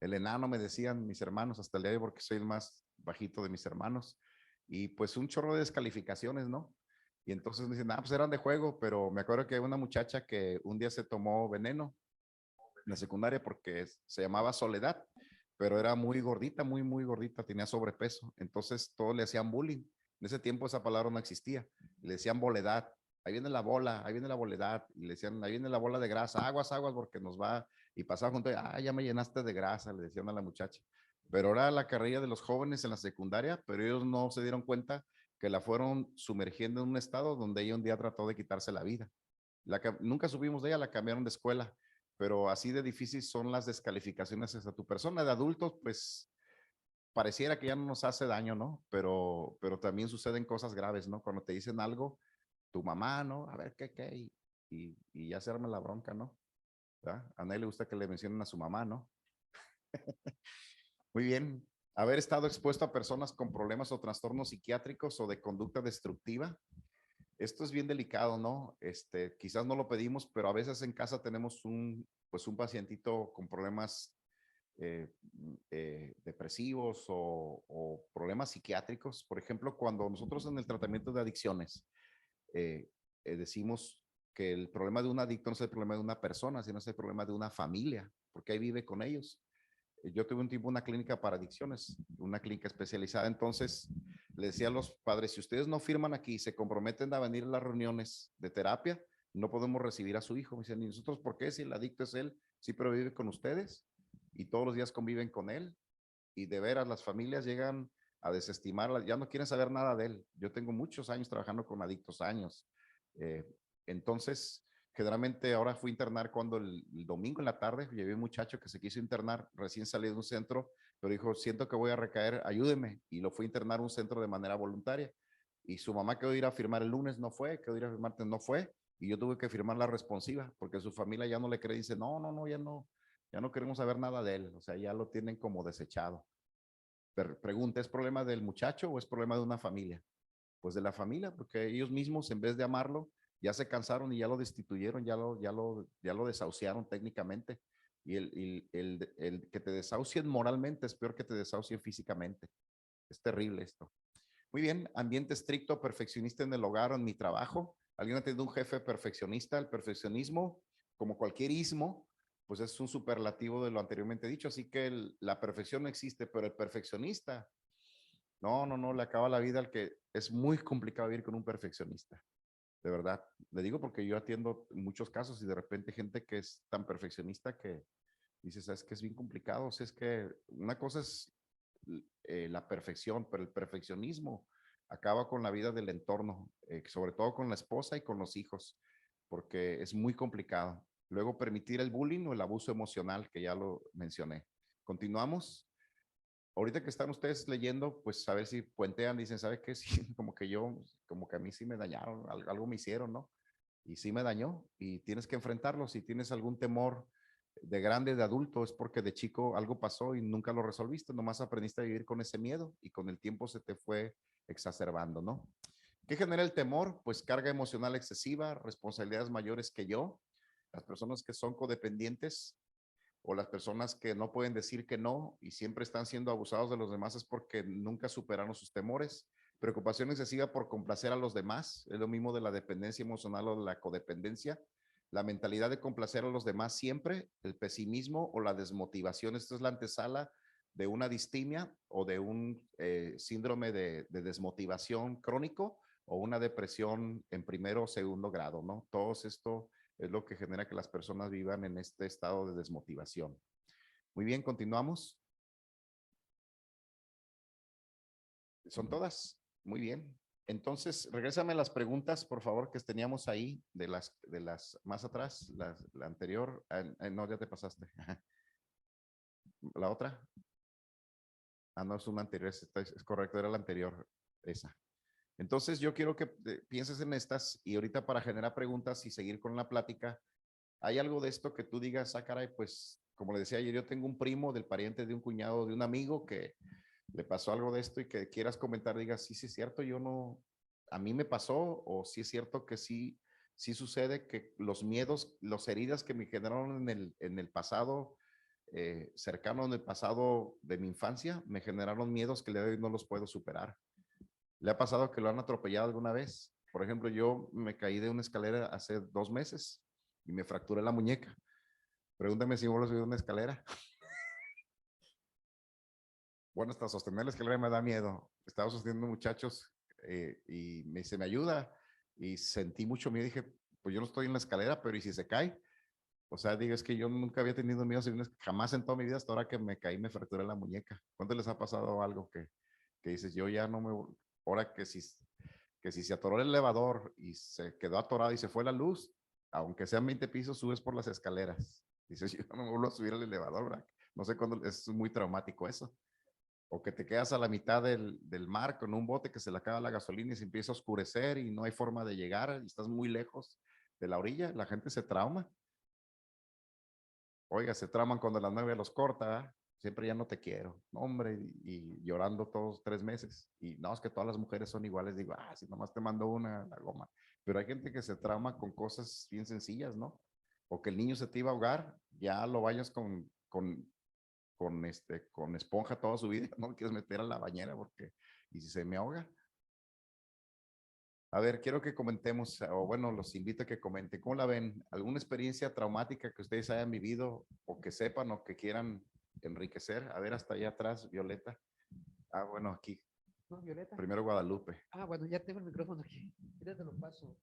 el enano me decían mis hermanos hasta el día de hoy porque soy el más bajito de mis hermanos y pues un chorro de descalificaciones, ¿no? Y entonces me dicen, pues eran de juego, pero me acuerdo que hay una muchacha que un día se tomó veneno en la secundaria porque se llamaba Soledad, pero era muy gordita, muy gordita, tenía sobrepeso. Entonces todos le hacían bullying. En ese tiempo esa palabra no existía. Le decían boledad. Ahí viene la bola, ahí viene la boledad. Y le decían, ahí viene la bola de grasa. Aguas, aguas, porque nos va. Y pasaba junto, ya me llenaste de grasa, le decían a la muchacha. Pero era la carrera de los jóvenes en la secundaria, pero ellos no se dieron cuenta que la fueron sumergiendo en un estado donde ella un día trató de quitarse la vida. Nunca supimos de ella, la cambiaron de escuela, pero así de difícil son las descalificaciones hacia tu persona. De adultos, pues pareciera que ya no nos hace daño, ¿no? Pero también suceden cosas graves, ¿no? Cuando te dicen algo, tu mamá, ¿no? A ver, ¿qué? Y ya se arma la bronca, ¿no? ¿Verdad? A nadie le gusta que le mencionen a su mamá, ¿no? Muy bien. Haber estado expuesto a personas con problemas o trastornos psiquiátricos o de conducta destructiva. Esto es bien delicado, ¿no? Quizás no lo pedimos, pero a veces en casa tenemos pues un pacientito con problemas depresivos o problemas psiquiátricos. Por ejemplo, cuando nosotros en el tratamiento de adicciones decimos que el problema de un adicto no es el problema de una persona, sino es el problema de una familia, porque ahí vive con ellos. Yo tuve un tiempo una clínica para adicciones, una clínica especializada. Entonces, le decía a los padres, si ustedes no firman aquí y se comprometen a venir a las reuniones de terapia, no podemos recibir a su hijo. Me dicen, ¿y nosotros por qué? Si el adicto es él, sí, pero vive con ustedes y todos los días conviven con él. Y de veras, las familias llegan a desestimarla, ya no quieren saber nada de él. Yo tengo muchos años trabajando con adictos, años. Eh, entonces, generalmente ahora fui a internar cuando el domingo en la tarde llevé un muchacho que se quiso internar, recién salido de un centro, pero dijo, siento que voy a recaer, ayúdeme. Y lo fui a internar a un centro de manera voluntaria. Y su mamá quedó ir a firmar el lunes, no fue, quedó ir a firmar, no fue. Y yo tuve que firmar la responsiva, porque su familia ya no le cree, dice, no, ya no queremos saber nada de él. O sea, ya lo tienen como desechado. Pregunta, ¿es problema del muchacho o es problema de una familia? Pues de la familia, porque ellos mismos, en vez de amarlo, ya se cansaron y ya lo destituyeron, ya lo desahuciaron técnicamente. Y el que te desahucien moralmente es peor que te desahucien físicamente. Es terrible esto. Muy bien, ambiente estricto, perfeccionista en el hogar o en mi trabajo. ¿Alguien ha tenido un jefe perfeccionista? El perfeccionismo, como cualquier ismo, pues es un superlativo de lo anteriormente dicho. Así que la perfección no existe, pero el perfeccionista, no, le acaba la vida al que es muy complicado vivir con un perfeccionista. De verdad, le digo porque yo atiendo muchos casos y de repente gente que es tan perfeccionista que dices, es que es bien complicado. O sea, es que una cosa es la perfección, pero el perfeccionismo acaba con la vida del entorno, sobre todo con la esposa y con los hijos, porque es muy complicado. Luego, permitir el bullying o el abuso emocional, que ya lo mencioné. Continuamos. Ahorita que están ustedes leyendo, pues a ver si puentean, dicen, ¿sabe qué? Sí, como que a mí sí me dañaron, algo me hicieron, ¿no? Y sí me dañó y tienes que enfrentarlo. Si tienes algún temor de grande, de adulto, es porque de chico algo pasó y nunca lo resolviste, nomás aprendiste a vivir con ese miedo y con el tiempo se te fue exacerbando, ¿no? ¿Qué genera el temor? Pues carga emocional excesiva, responsabilidades mayores que yo, las personas que son codependientes o las personas que no pueden decir que no y siempre están siendo abusados de los demás es porque nunca superaron sus temores. Preocupación excesiva por complacer a los demás, es lo mismo de la dependencia emocional o de la codependencia. La mentalidad de complacer a los demás siempre, el pesimismo o la desmotivación. Esto es la antesala de una distimia o de un síndrome de desmotivación crónico o una depresión en primero o segundo grado, ¿no? Todo esto es lo que genera que las personas vivan en este estado de desmotivación. Muy bien, continuamos. ¿Son todas? Muy bien. Entonces, regrésame las preguntas, por favor, que teníamos ahí, de las más atrás, la anterior. No, ya te pasaste. La otra. Ah, no, es una anterior, es correcto, era la anterior, esa. Entonces, yo quiero que pienses en estas y ahorita para generar preguntas y seguir con la plática, ¿hay algo de esto que tú digas, ah, caray, pues, como le decía ayer, yo tengo un primo del pariente de un cuñado de un amigo que le pasó algo de esto y que quieras comentar, digas, sí, sí es cierto, yo no, a mí me pasó, o sí es cierto que sí, sí sucede que los miedos, las heridas que me generaron en el pasado, cercano en el pasado de mi infancia, me generaron miedos que le doy no los puedo superar. ¿Le ha pasado que lo han atropellado alguna vez? Por ejemplo, yo me caí de una escalera hace 2 meses y me fracturé la muñeca. Pregúntame si vuelvo a subir una escalera. Bueno, hasta sostener la escalera me da miedo. Estaba sosteniendo muchachos y me dice, ¿me ayuda? Y sentí mucho miedo. Dije, pues yo no estoy en la escalera, pero ¿y si se cae? O sea, digo, es que yo nunca había tenido miedo, jamás en toda mi vida, hasta ahora que me caí, me fracturé la muñeca. ¿Cuánto les ha pasado algo que dices, yo ya no me, ahora que si que si se atoró el elevador y se quedó atorado y se fue la luz, aunque sean 20 pisos, subes por las escaleras. Dices, yo no me vuelvo a subir al elevador, ¿verdad? No sé cuándo, es muy traumático eso. O que te quedas a la mitad del mar con un bote que se le acaba la gasolina y se empieza a oscurecer y no hay forma de llegar y estás muy lejos de la orilla, la gente se trauma. Oiga, se trauman cuando la novia los corta, ¿eh? Siempre ya no te quiero, hombre, y llorando todos 3 meses. Y no, es que todas las mujeres son iguales. Digo, si nomás te mando una, la goma. Pero hay gente que se trauma con cosas bien sencillas, ¿no? O que el niño se te iba a ahogar, ya lo vayas con esponja toda su vida, no lo quieres meter a la bañera porque, y si se me ahoga. A ver, quiero que comentemos, o bueno, los invito a que comenten, ¿cómo la ven? ¿Alguna experiencia traumática que ustedes hayan vivido o que sepan o que quieran enriquecer? A ver, hasta allá atrás, Violeta. Bueno, aquí. ¿No, Violeta? Primero Guadalupe. Bueno, ya tengo el micrófono aquí. Ya te lo paso.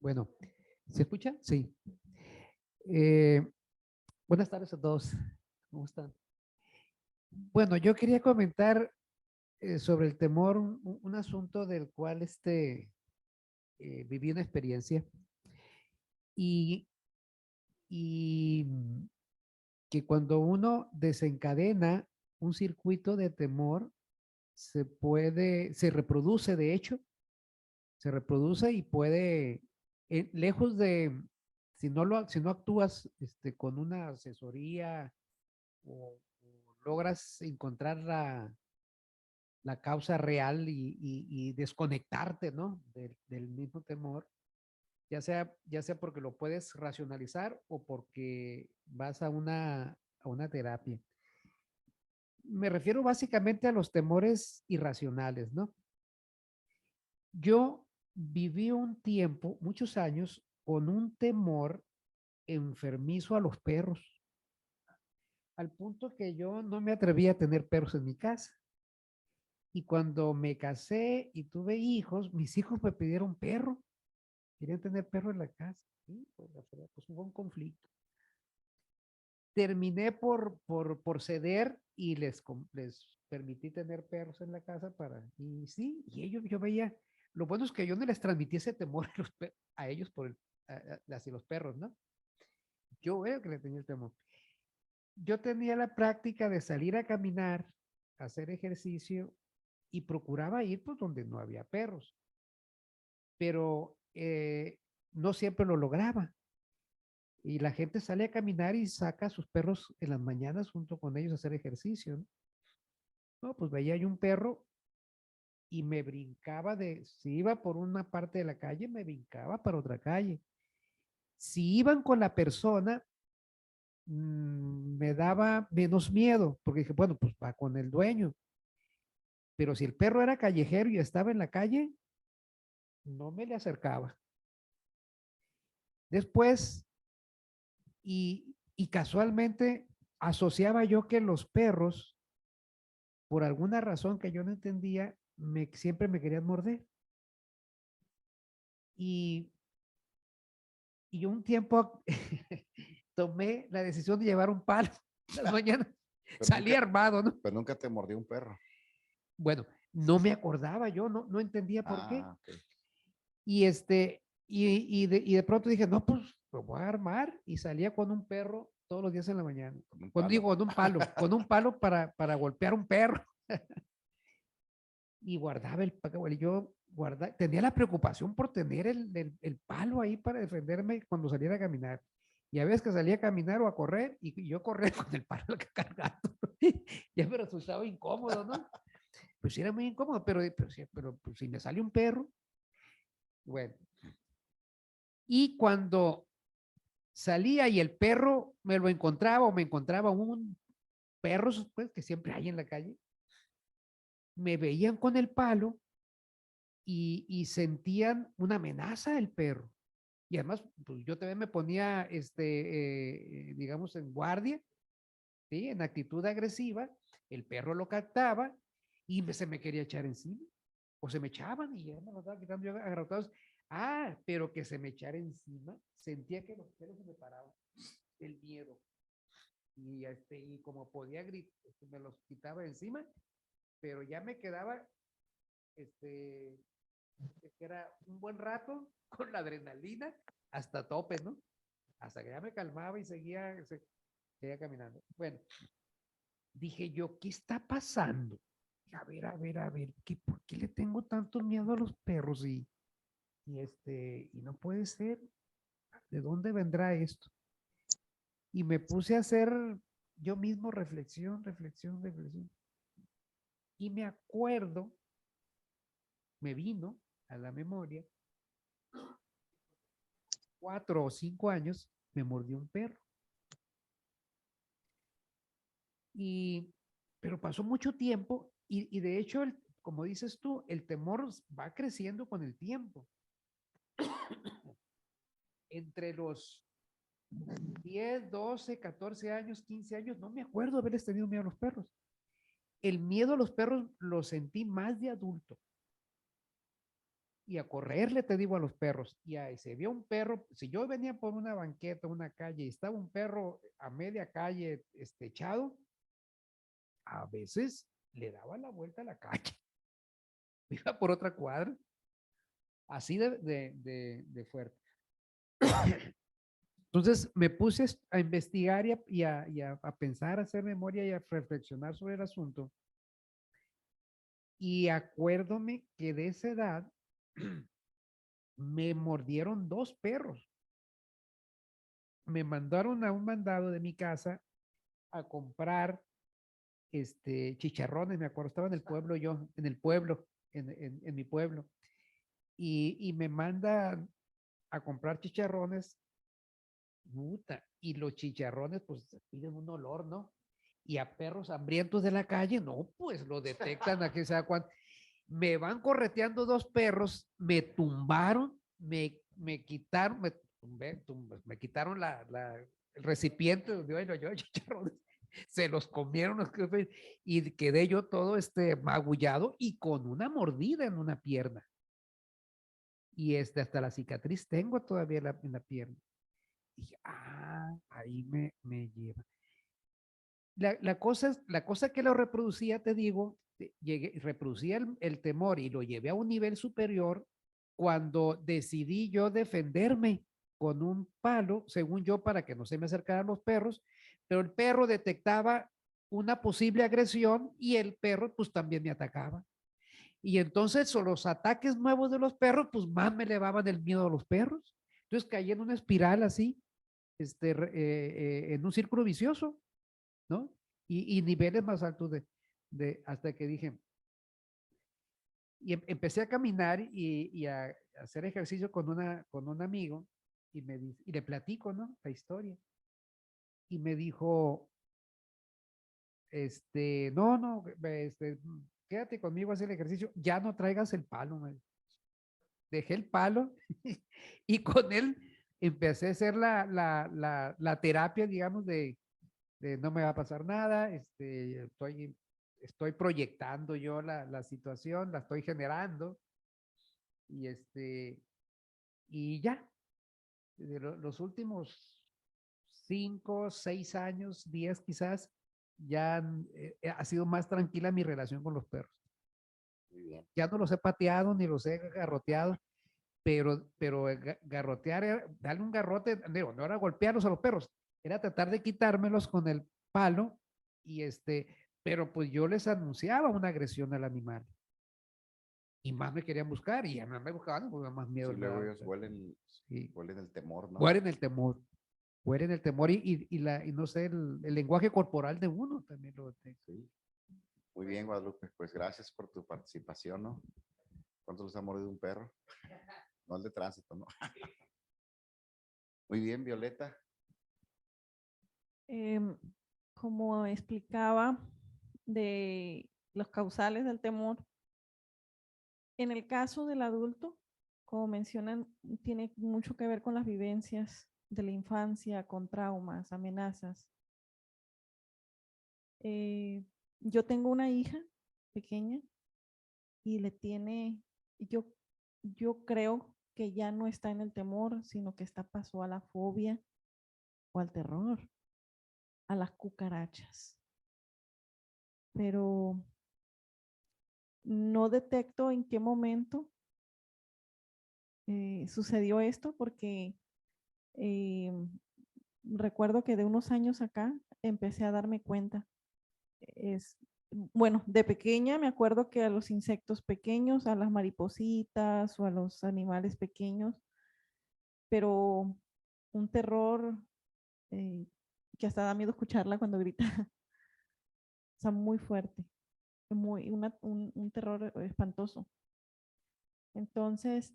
Bueno, ¿se escucha? Sí. Buenas tardes a todos. ¿Cómo están? Bueno, yo quería comentar sobre el temor, un asunto del cual viví una experiencia y, y que cuando uno desencadena un circuito de temor, se reproduce, de hecho, se reproduce y puede, lejos de, si no actúas con una asesoría o logras encontrar la causa real y desconectarte, ¿no? Del mismo temor, ya sea porque lo puedes racionalizar o porque vas a una terapia. Me refiero básicamente a los temores irracionales, ¿no? Yo viví un tiempo, muchos años, con un temor enfermizo a los perros, al punto que yo no me atrevía a tener perros en mi casa. Y cuando me casé y tuve hijos, mis hijos me pidieron perro, querían tener perro en la casa. Sí, pues hubo un conflicto. Terminé por ceder y les permití tener perros en la casa y sí, y ellos, yo veía, lo bueno es que yo no les transmití ese temor a ellos hacia los perros, ¿no? Yo veo que le tenía el temor. Yo tenía la práctica de salir a caminar, hacer ejercicio y procuraba ir pues donde no había perros, pero no siempre lo lograba. Y la gente sale a caminar y saca a sus perros en las mañanas junto con ellos a hacer ejercicio, ¿no? No, pues veía yo un perro y me brincaba si iba por una parte de la calle, me brincaba para otra calle. Si iban con la persona, me daba menos miedo, porque dije, bueno, pues va con el dueño. Pero si el perro era callejero y estaba en la calle, no me le acercaba. Después, y casualmente asociaba yo que los perros, por alguna razón que yo no entendía, siempre me querían morder. Y yo un tiempo tomé la decisión de llevar un palo a la mañana. Salí armado, ¿no? Pero nunca te mordió un perro. Bueno, no me acordaba yo, no entendía por qué. Okay. Y de pronto dije, no, pues lo voy a armar. Y salía con un perro todos los días en la mañana. Digo, con un palo para golpear un perro. Y guardaba tenía la preocupación por tener el palo ahí para defenderme cuando saliera a caminar. Y a veces que salía a caminar o a correr, y yo corría con el palo cargando. Ya me resultaba incómodo, ¿no? Pues sí era muy incómodo, pero pues, si me sale un perro, bueno. Y cuando salía y el perro me lo encontraba o me encontraba un perro, pues, que siempre hay en la calle, me veían con el palo y sentían una amenaza del perro. Y además, pues yo también me ponía, digamos, en guardia, ¿sí? En actitud agresiva, el perro lo captaba y se me quería echar encima. O se me echaban y ya me lo estaba quitando yo agarrotados. Pero que se me echara encima, sentía que los pelos se me paraban, el miedo. Y como podía gritar, me los quitaba encima, pero ya me quedaba, que era un buen rato con la adrenalina hasta tope, ¿no? Hasta que ya me calmaba y seguía caminando. Bueno, dije yo, ¿qué está pasando? A ver, ¿por qué le tengo tanto miedo a los perros? Y no puede ser, ¿de dónde vendrá esto? Y me puse a hacer yo mismo reflexión. Y me acuerdo, me vino a la memoria, 4 o 5 años, me mordió un perro. Pero pasó mucho tiempo y de hecho, como dices tú, el temor va creciendo con el tiempo. Entre los 10, 12, 14 años, 15 años, no me acuerdo haberles tenido miedo a los perros. El miedo a los perros lo sentí más de adulto. Y a correrle, te digo, a los perros. Y ahí se vio un perro, si yo venía por una banqueta, una calle, y estaba un perro a media calle echado, a veces le daba la vuelta a la calle. Iba por otra cuadra, así de fuerte. Entonces me puse a investigar y a pensar, a hacer memoria y a reflexionar sobre el asunto. Y acuérdome que de esa edad me mordieron 2 perros. Me mandaron a un mandado de mi casa a comprar chicharrones, me acuerdo, estaba en el pueblo yo, en el pueblo, en mi pueblo. Y me mandan a comprar chicharrones. Puta, y los chicharrones, pues piden un olor, ¿no? Y a perros hambrientos de la calle, no, pues lo detectan a que sea cuánto. Me van correteando 2 perros, me tumbaron, me quitaron, me quitaron el recipiente donde iba yo chicharrones, se los comieron y quedé yo todo magullado y con una mordida en una pierna. Y hasta la cicatriz tengo todavía en la pierna. Dije, ahí me lleva. La cosa que lo reproducía, te digo, reproducía el temor y lo llevé a un nivel superior cuando decidí yo defenderme con un palo, según yo, para que no se me acercaran los perros, pero el perro detectaba una posible agresión y el perro pues también me atacaba. Y entonces los ataques nuevos de los perros, pues más me elevaban el miedo a los perros. Entonces caí en una espiral así, en un círculo vicioso, ¿no? Y niveles más altos hasta que dije, y empecé a caminar y a hacer ejercicio con un amigo y le platico, ¿no? La historia. Y me dijo, no, quédate conmigo a hacer el ejercicio, ya no traigas el palo, dejé el palo y con él empecé a hacer la terapia, digamos, de no me va a pasar nada, estoy proyectando yo la situación, la estoy generando y y ya, los últimos 5, 6 años, 10 quizás, ya ha sido más tranquila mi relación con los perros. Muy bien. Ya no los he pateado ni los he garroteado, pero garrotear, darle un garrote, digo, no era golpearlos a los perros, era tratar de quitármelos con el palo y pero pues yo les anunciaba una agresión al animal y más me querían buscar y más me buscaban, pues más miedo. Sí, luego ellos huelen, sí. huelen el temor, ¿no? Huelen el temor, huelen el temor y no sé, el lenguaje corporal de uno también lo tengo. Sí. Muy bien, Guadalupe, pues gracias por tu participación, ¿no? ¿Cuántos los ha mordido un perro? No el de tránsito, ¿no? Muy bien, Violeta. Como explicaba de los causales del temor, en el caso del adulto, como mencionan, tiene mucho que ver con las vivencias de la infancia, con traumas, amenazas. Yo tengo una hija pequeña y yo creo que ya no está en el temor, sino que pasó a la fobia o al terror, a las cucarachas. Pero no detecto en qué momento sucedió esto porque recuerdo que de unos años acá empecé a darme cuenta. Bueno, de pequeña me acuerdo que a los insectos pequeños, a las maripositas o a los animales pequeños, pero un terror que hasta da miedo escucharla cuando grita, o sea, muy fuerte, un terror espantoso. Entonces,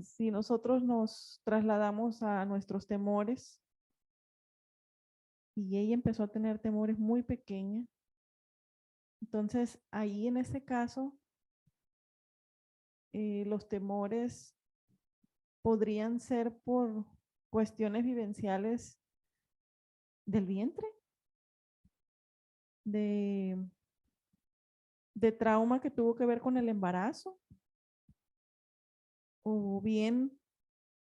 si nosotros nos trasladamos a nuestros temores, y ella empezó a tener temores muy pequeña, entonces ahí en ese caso, los temores podrían ser por cuestiones vivenciales del vientre, de, de trauma que tuvo que ver con el embarazo, o bien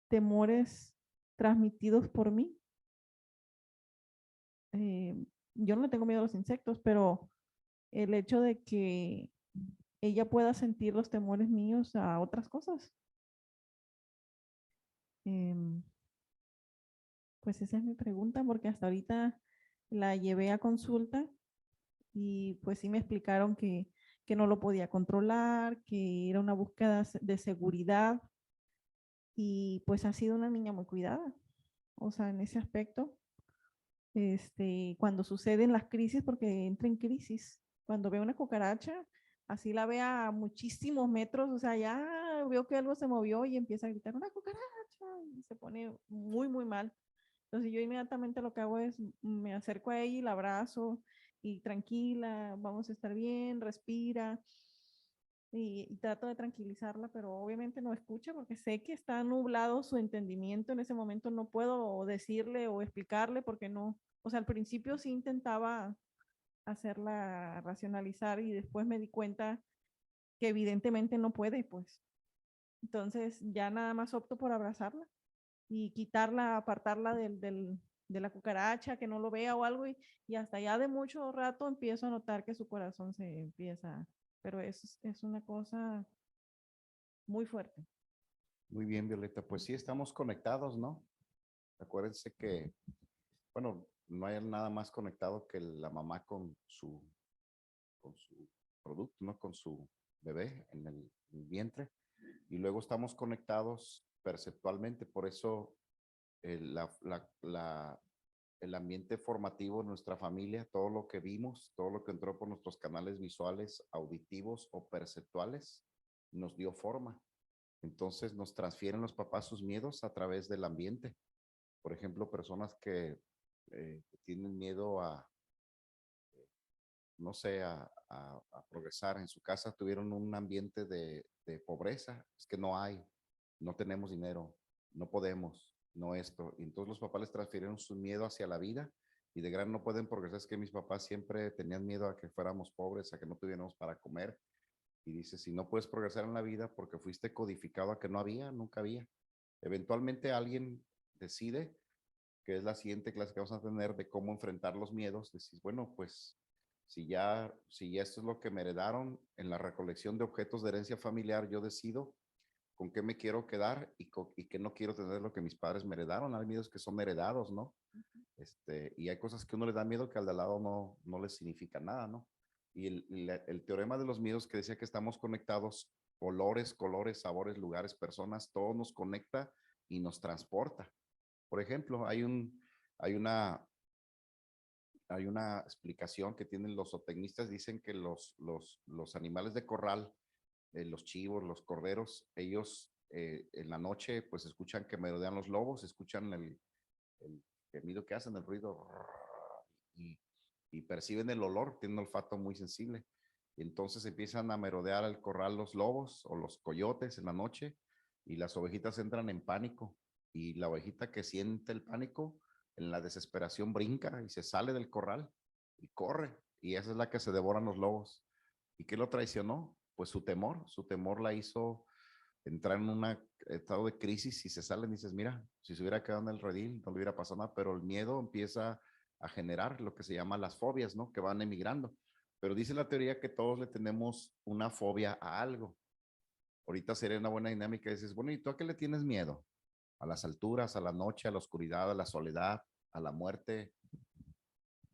temores transmitidos por mí. Yo no le tengo miedo a los insectos, pero el hecho de que ella pueda sentir los temores míos a otras cosas. Pues esa es mi pregunta, porque hasta ahorita la llevé a consulta y pues sí me explicaron que no lo podía controlar, que era una búsqueda de seguridad y pues ha sido una niña muy cuidada. O sea, en ese aspecto, cuando suceden las crisis, porque entra en crisis, cuando veo una cucaracha, así la vea a muchísimos metros, o sea, ya veo que algo se movió y empieza a gritar, una cucaracha, y se pone muy, muy mal. Entonces yo inmediatamente lo que hago es me acerco a ella y la abrazo y tranquila, vamos a estar bien, respira y trato de tranquilizarla, pero obviamente no escucha porque sé que está nublado su entendimiento. En ese momento no puedo decirle o explicarle porque no, o sea, al principio sí intentaba hacerla racionalizar y después me di cuenta que evidentemente no puede, pues. Entonces ya nada más opto por abrazarla y quitarla, apartarla de la cucaracha, que no lo vea o algo, y hasta ya de mucho rato empiezo a notar que su corazón se empieza, pero es una cosa muy fuerte. Muy bien, Violeta. Pues sí, estamos conectados, ¿no? Acuérdense que, bueno, no hay nada más conectado que la mamá con su producto, ¿no? Con su bebé en el vientre. Y luego estamos conectados perceptualmente. Por eso el ambiente formativo de nuestra familia, todo lo que vimos, todo lo que entró por nuestros canales visuales, auditivos o perceptuales, nos dio forma. Entonces nos transfieren los papás sus miedos a través del ambiente. Por ejemplo, personas que tienen miedo a, no sé, a progresar en su casa, tuvieron un ambiente de pobreza. Es que no hay, no tenemos dinero, no podemos, no esto. Y entonces los papás les transfirieron su miedo hacia la vida y de gran no pueden progresar. Es que mis papás siempre tenían miedo a que fuéramos pobres, a que no tuviéramos para comer. Y dice, si no puedes progresar en la vida porque fuiste codificado a que no había, nunca había. Eventualmente alguien decide, que es la siguiente clase que vamos a tener, de cómo enfrentar los miedos. Decís, bueno, pues si ya esto es lo que me heredaron en la recolección de objetos de herencia familiar, yo decido con qué me quiero quedar y que no quiero tener lo que mis padres me heredaron. Hay miedos que son heredados, ¿no? Y hay cosas que uno le da miedo que al de al lado no le significa nada, ¿no? Y el teorema de los miedos que decía que estamos conectados, olores, colores, sabores, lugares, personas, todo nos conecta y nos transporta. Por ejemplo, hay una explicación que tienen los zootecnistas, dicen que los animales de corral, los chivos, los corderos, ellos en la noche pues escuchan que merodean los lobos, escuchan el gemido que hacen, el ruido, y, y perciben el olor, tienen un olfato muy sensible. Y entonces empiezan a merodear al corral los lobos o los coyotes en la noche y las ovejitas entran en pánico. Y la ovejita que siente el pánico, en la desesperación brinca y se sale del corral y corre. Y esa es la que se devoran los lobos. ¿Y qué lo traicionó? Pues su temor la hizo entrar en un estado de crisis y se salen y dices, mira, si se hubiera quedado en el redil no le hubiera pasado nada, pero el miedo empieza a generar lo que se llama las fobias, ¿no? Que van emigrando. Pero dice la teoría que todos le tenemos una fobia a algo. ahorita sería una buena dinámica. Dices, bueno, ¿y tú a qué le tienes miedo? ¿A las alturas, a la noche, a la oscuridad, a la soledad, a la muerte,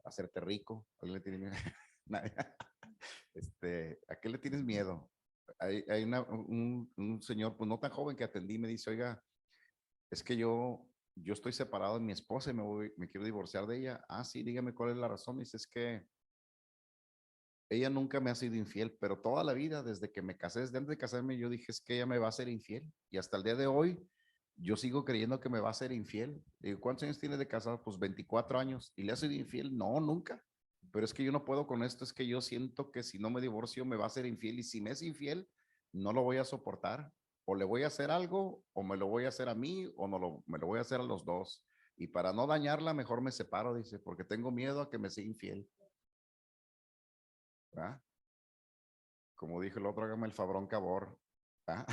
a hacerte rico? ¿A qué le tienes miedo? Nadie. ¿A qué le tienes miedo? Hay un señor, pues no tan joven, que atendí, me dice, oiga, es que yo estoy separado de mi esposa y me quiero divorciar de ella. Ah, sí, dígame cuál es la razón. Dice, es que ella nunca me ha sido infiel, pero toda la vida, desde que me casé, desde antes de casarme, yo dije, es que ella me va a ser infiel. Y hasta el día de hoy, yo sigo creyendo que me va a ser infiel. Digo, ¿cuántos años tiene de casado? Pues 24 años. ¿Y le ha sido infiel? No, nunca. Pero es que yo no puedo con esto, es que yo siento que si no me divorcio me va a ser infiel. Y si me es infiel, no lo voy a soportar. O le voy a hacer algo, o me lo voy a hacer a mí, o me lo voy a hacer a los dos. Y para no dañarla, mejor me separo, dice, porque tengo miedo a que me sea infiel. ¿Verdad? Como dijo el otro, hágame el fabrón cabor. ¿Ah?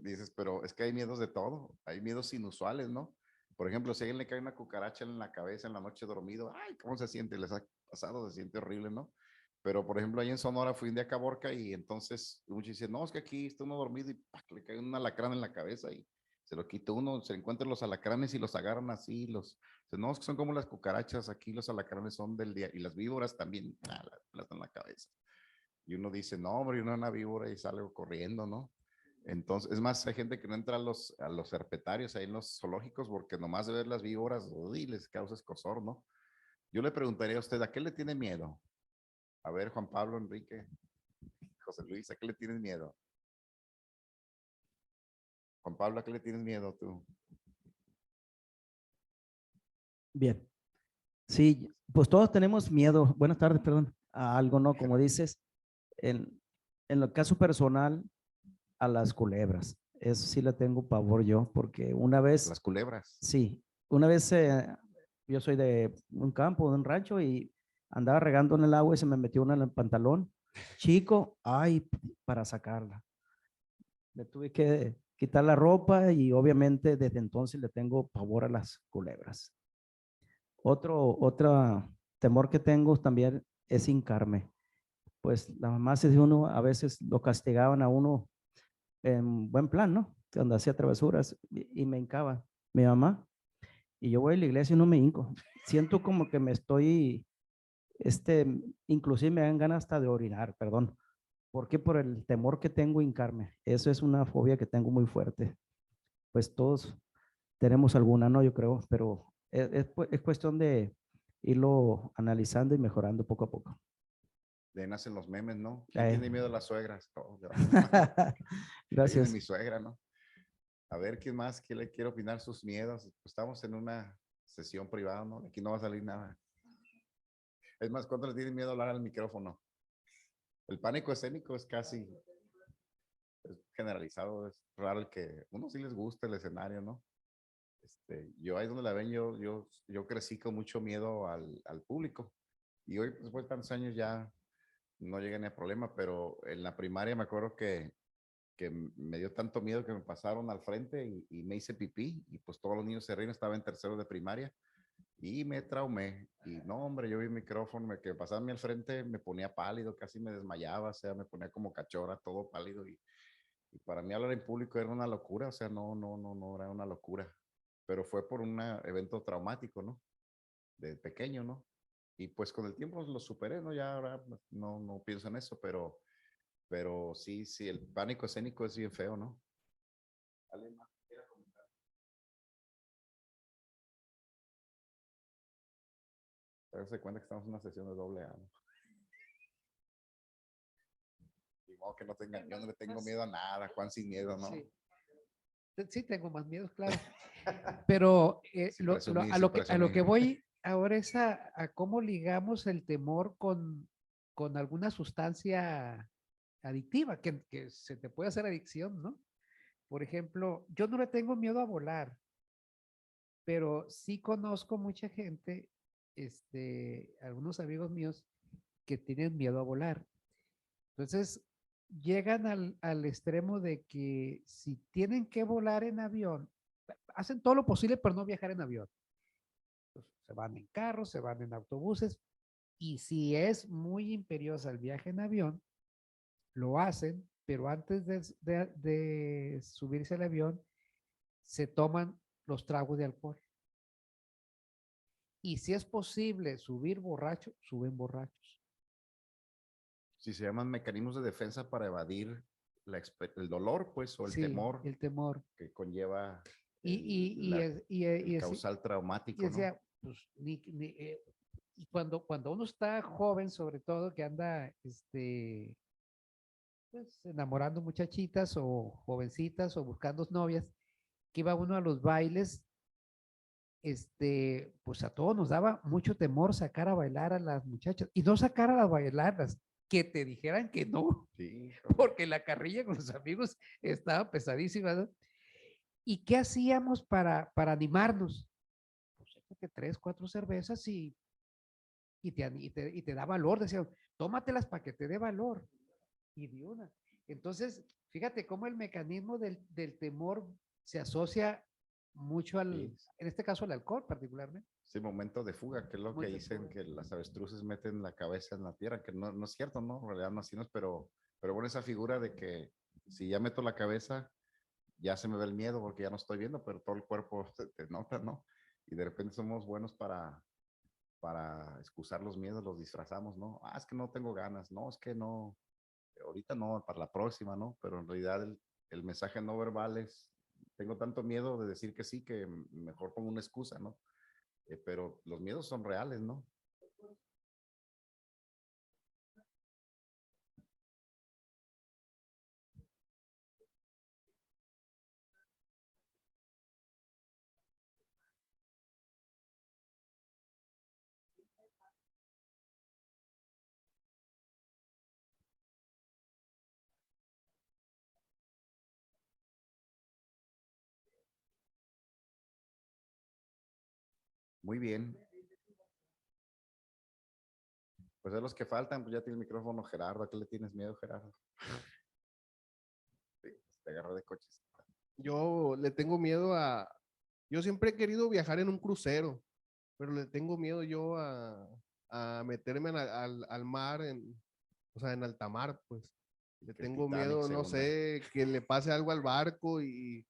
Dices, pero es que hay miedos de todo, hay miedos inusuales, ¿no? Por ejemplo, si a alguien le cae una cucaracha en la cabeza en la noche dormido, ay, ¿cómo se siente? Les ha pasado, se siente horrible, ¿no? Pero, por ejemplo, ahí en Sonora fui un día a Caborca y entonces muchos dicen, no, es que aquí está uno dormido y ¡pac! Le cae un alacrán en la cabeza y se lo quita uno, se encuentran los alacranes y los agarran así, no, es que son como las cucarachas, aquí los alacranes son del día, y las víboras también, las en la cabeza. Y uno dice, no, hombre, uno es una víbora y sale corriendo, ¿no? Entonces, es más, hay gente que no entra a los herpetarios ahí en los zoológicos porque nomás de ver las víboras, uy, les causa escozor, ¿no? Yo le preguntaría a usted, ¿a qué le tiene miedo? A ver, Juan Pablo, Enrique, José Luis, ¿a qué le tienes miedo? Juan Pablo, ¿a qué le tienes miedo tú? Bien, sí, pues todos tenemos miedo, buenas tardes, perdón, a algo, ¿no? Como dices, en, en lo caso personal, a las culebras. Eso sí le tengo pavor yo, porque una vez, Las culebras. sí, una vez yo soy de un campo, de un rancho, y andaba regando en el agua y se me metió una en el pantalón. Chico, ay, para sacarla. Me tuve que quitar la ropa y obviamente desde entonces le tengo pavor a las culebras. Otro temor que tengo también es hincarme. Pues las mamás de uno a veces lo castigaban a uno en buen plan, ¿no? Cuando hacía travesuras y me hincaba mi mamá. Y yo voy a la iglesia y no me hinco. Siento como que me estoy, inclusive me dan ganas hasta de orinar, perdón. ¿Por qué? Por el temor que tengo a hincarme. Eso es una fobia que tengo muy fuerte. Pues todos tenemos alguna, ¿no? Yo creo, pero es cuestión de irlo analizando y mejorando poco a poco. De ahí nacen los memes, ¿no? ¿Quién Eh. tiene miedo a las suegras? Todos, ahí viene Gracias. mi suegra, ¿no? A ver, ¿quién más? ¿Quién le quiere opinar sus miedos? Pues estamos en una sesión privada, ¿no? Aquí no va a salir nada. Es más, ¿cuánto le tienen miedo a hablar al micrófono? El pánico escénico es casi generalizado, es raro el que uno sí les gusta el escenario, ¿no? Yo ahí donde la ven, yo crecí con mucho miedo al público y hoy, después de tantos años, ya no llegué ni a problema, pero en la primaria me acuerdo que me dio tanto miedo que me pasaron al frente y me hice pipí y pues todos los niños se ríen, estaba en tercero de primaria y me traumé. Y no, hombre, yo vi el micrófono, que pasaba al frente, me ponía pálido, casi me desmayaba, o sea, me ponía como cachora, todo pálido. Y para mí hablar en público era una locura, o sea, no, era una locura. Pero fue por un evento traumático, ¿no? De pequeño, ¿no? Y pues con el tiempo lo superé, ¿no? Ya ahora no pienso en eso, pero sí, el pánico escénico es bien feo, ¿no? ¿Alguien más quiera comentar? Darse cuenta que estamos en una sesión de doble A, ¿no? Y modo que no tengan, yo no le tengo miedo a nada, Juan sin miedo, ¿no? Sí. Sí, tengo más miedos, claro. Pero a lo que voy ahora es a cómo ligamos el temor con alguna sustancia adictiva, que se te puede hacer adicción, ¿no? Por ejemplo, yo no le tengo miedo a volar, pero sí conozco mucha gente, algunos amigos míos que tienen miedo a volar. Entonces, llegan al extremo de que si tienen que volar en avión, hacen todo lo posible por no viajar en avión. Pues, se van en carros, se van en autobuses, y si es muy imperiosa el viaje en avión, lo hacen pero antes de subirse al avión, se toman los tragos de alcohol. Y si es posible subir borracho, suben borrachos. Si se llaman mecanismos de defensa para evadir el dolor, pues, o el Sí, temor el temor. que conlleva Y el causal traumático, y ¿no? decía, pues, y cuando uno está joven, sobre todo, que anda, pues, enamorando muchachitas o jovencitas o buscando novias, que iba uno a los bailes, pues a todos nos daba mucho temor sacar a bailar a las muchachas y no sacar a las bailarlas, que te dijeran que no, Sí, porque la carrilla con los amigos estaba pesadísima, ¿no? ¿Y qué hacíamos para animarnos? Pues échate 3, 4 cervezas y te da valor. Decían, tómatelas para que te dé valor. Y de una. Entonces, fíjate cómo el mecanismo del temor se asocia mucho sí. en este caso, al alcohol particularmente. Sí, momento de fuga, que es lo que Momento de dicen, fuga. que las avestruces meten la cabeza en la tierra, que no es cierto, ¿no? En realidad no así no es, pero bueno, esa figura de que si ya meto la cabeza, ya se me ve el miedo porque ya no estoy viendo, pero todo el cuerpo te nota, ¿no? Y de repente somos buenos para excusar los miedos, los disfrazamos, ¿no? Ah, es que no tengo ganas, no, es que no, ahorita no, para la próxima, ¿no? Pero en realidad el mensaje no verbal es, tengo tanto miedo de decir que sí, que mejor pongo una excusa, ¿no? Pero los miedos son reales, ¿no? Muy bien. Pues de los que faltan, pues ya tiene el micrófono Gerardo. ¿A qué le tienes miedo, Gerardo? Sí, te agarró de coches. Yo le tengo miedo yo siempre he querido viajar en un crucero, pero le tengo miedo yo a meterme al mar, o sea, en alta mar, pues. Le Que el tengo Titanic miedo, se no hunda. sé, que le pase algo al barco y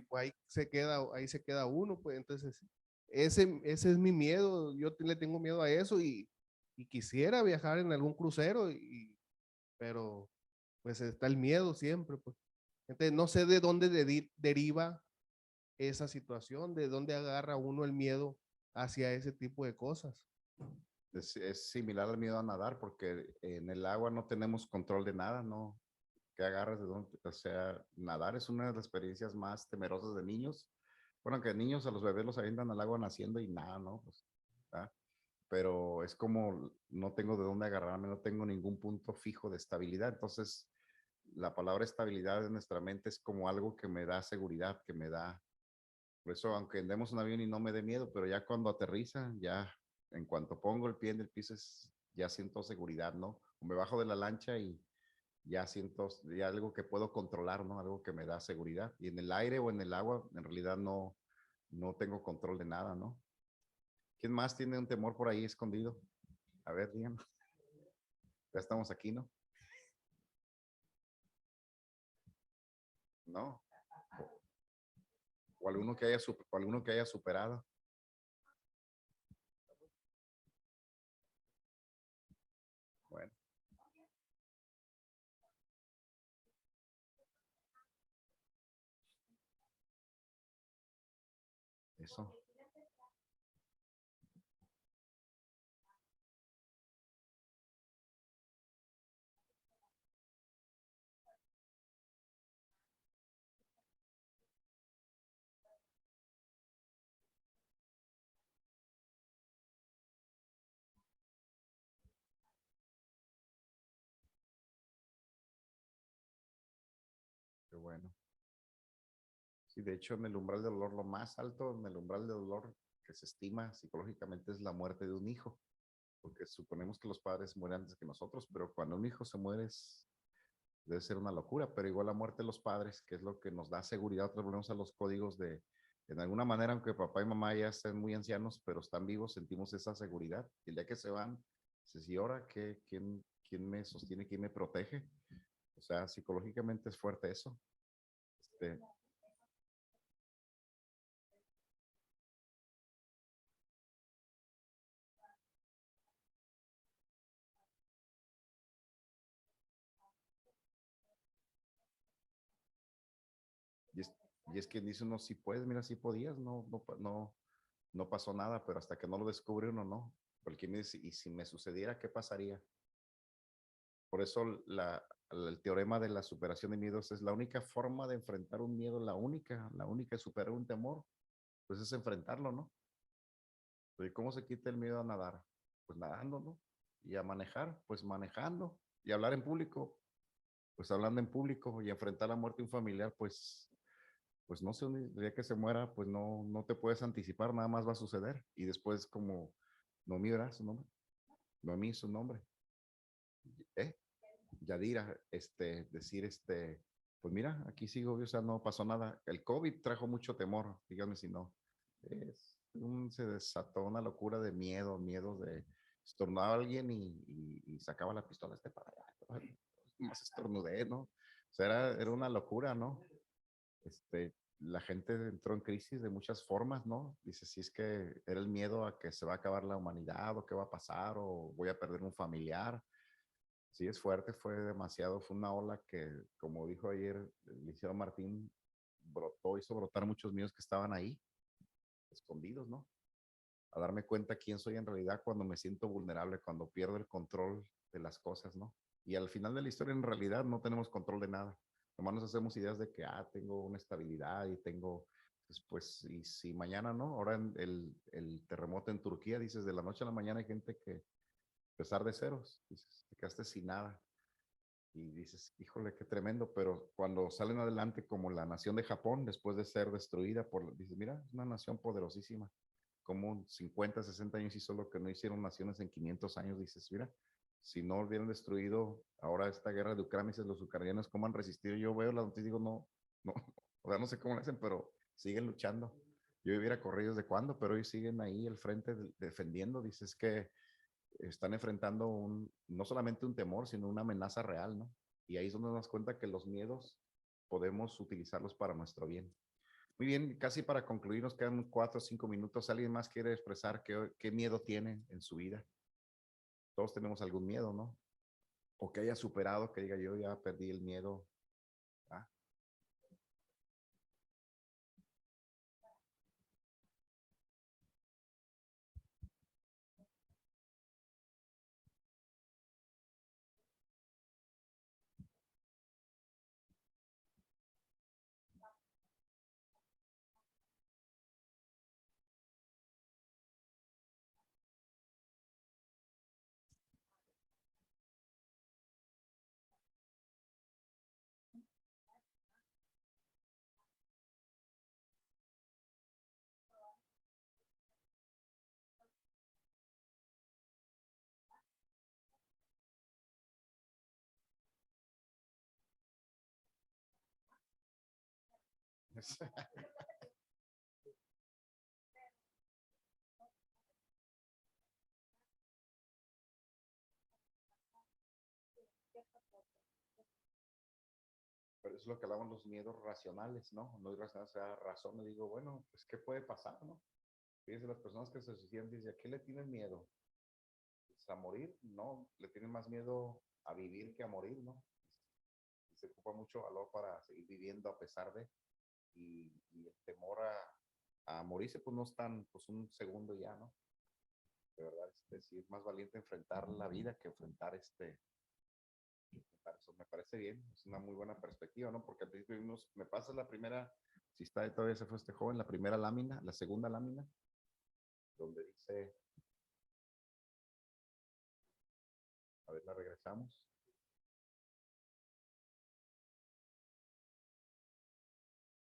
pues ahí se queda uno, pues entonces ese es mi miedo, le tengo miedo a eso y quisiera viajar en algún crucero, pero pues está el miedo siempre, pues. Entonces no sé de dónde deriva esa situación, de dónde agarra uno el miedo hacia ese tipo de cosas. Es similar al miedo a nadar, porque en el agua no tenemos control de nada, ¿no? Que agarras de dónde, o sea, nadar es una de las experiencias más temerosas de niños. Bueno, que niños a los bebés los avientan al agua naciendo y nada, ¿no? Pues, ¿verdad? Pero es como no tengo de dónde agarrarme, no tengo ningún punto fijo de estabilidad. Entonces, la palabra estabilidad en nuestra mente es como algo que me da seguridad, que me da. Por eso, aunque andemos un avión y no me dé miedo, pero ya cuando aterriza, ya en cuanto pongo el pie en el piso, ya siento seguridad, ¿no? O me bajo de la lancha y ya siento ya algo que puedo controlar, ¿no? Algo que me da seguridad. Y en el aire o en el agua, en realidad no tengo control de nada, ¿no? ¿Quién más tiene un temor por ahí escondido? A ver, díganme. Ya estamos aquí, ¿no? ¿No? O alguno que haya superado. Bueno, eso. Qué bueno. Sí, de hecho, en el umbral del dolor, lo más alto en el umbral del dolor que se estima psicológicamente es la muerte de un hijo, porque suponemos que los padres mueren antes que nosotros, pero cuando un hijo se muere debe ser una locura, pero igual la muerte de los padres, que es lo que nos da seguridad, otra vez volvemos a los códigos en alguna manera, aunque papá y mamá ya estén muy ancianos, pero están vivos, sentimos esa seguridad. Y el día que se van, se si ahora, ¿quién me sostiene, quién me protege? sea, psicológicamente es fuerte eso. Este, y, es, y es que dice uno, si puedes, mira, si podías, no pasó nada, pero hasta que no lo descubre uno, no. Porque me dice, y si me sucediera, ¿qué pasaría? Por eso el teorema de la superación de miedos es la única forma de enfrentar un miedo, la única de superar un temor, pues es enfrentarlo, ¿no? ¿Y cómo se quita el miedo a nadar? Pues nadando, ¿no? Y a manejar, pues manejando. Y hablar en público, pues hablando en público. Y enfrentar la muerte de un familiar, pues no sé, el día que se muera, pues no te puedes anticipar, nada más va a suceder. Y después como, Noemí, ¿verdad? Su nombre. Noemí, su nombre. ¿Eh? Yadira, decir, pues mira, aquí sigo, o sea, no pasó nada. El COVID trajo mucho temor, díganme si no. Se desató una locura de miedo de estornudar a alguien y sacaba la pistola para allá. Más estornudé, ¿no? O sea, era una locura, ¿no? La gente entró en crisis de muchas formas, ¿no? Dice, si es que era el miedo a que se va a acabar la humanidad o qué va a pasar o voy a perder un familiar. Sí, es fuerte, fue demasiado, fue una ola que, como dijo ayer el licenciado Martín, hizo brotar muchos miedos que estaban ahí, escondidos, ¿no? A darme cuenta quién soy en realidad cuando me siento vulnerable, cuando pierdo el control de las cosas, ¿no? Y al final de la historia, en realidad, no tenemos control de nada. Nomás nos hacemos ideas de que, tengo una estabilidad y tengo, pues, y si mañana, ¿no? Ahora el terremoto en Turquía, dices, de la noche a la mañana hay gente que, a pesar de ceros, dices, te quedaste sin nada. Y dices, híjole, qué tremendo, pero cuando salen adelante como la nación de Japón, después de ser destruida dices, mira, es una nación poderosísima, como 50, 60 años hizo lo que no hicieron naciones en 500 años, dices, mira, si no hubieran destruido ahora esta guerra de Ucrania, dices, los ucranianos, ¿cómo han resistido? Yo veo la noticia y digo, no, o sea, no sé cómo lo hacen, pero siguen luchando. Yo hubiera corrido desde cuándo, pero ellos siguen ahí al frente defendiendo, dices que están enfrentando no solamente un temor, sino una amenaza real, ¿no? Y ahí es donde nos das cuenta que los miedos podemos utilizarlos para nuestro bien. Muy bien, casi para concluir, nos quedan 4 o 5 minutos. ¿Alguien más quiere expresar qué miedo tiene en su vida? Todos tenemos algún miedo, ¿no? O que haya superado, que diga yo ya perdí el miedo. Ah, pero es lo que hablaban los miedos racionales, ¿no? No irracionales, o sea, razón. Me digo, bueno, pues, ¿qué puede pasar, no? Fíjense, las personas que se suicidan dicen, ¿a qué le tienen miedo? Pues, ¿a morir? No, le tienen más miedo a vivir que a morir, ¿no? Y se ocupa mucho valor para seguir viviendo a pesar de, y el temor a morirse, pues no es tan, pues un segundo ya, ¿no? De verdad, sí es más valiente enfrentar la vida que enfrentar eso. Me parece bien, es una muy buena perspectiva, ¿no? Porque al principio vimos, me pasa la primera, si está todavía se fue este joven, la primera lámina, la segunda lámina, donde dice, a ver, la regresamos.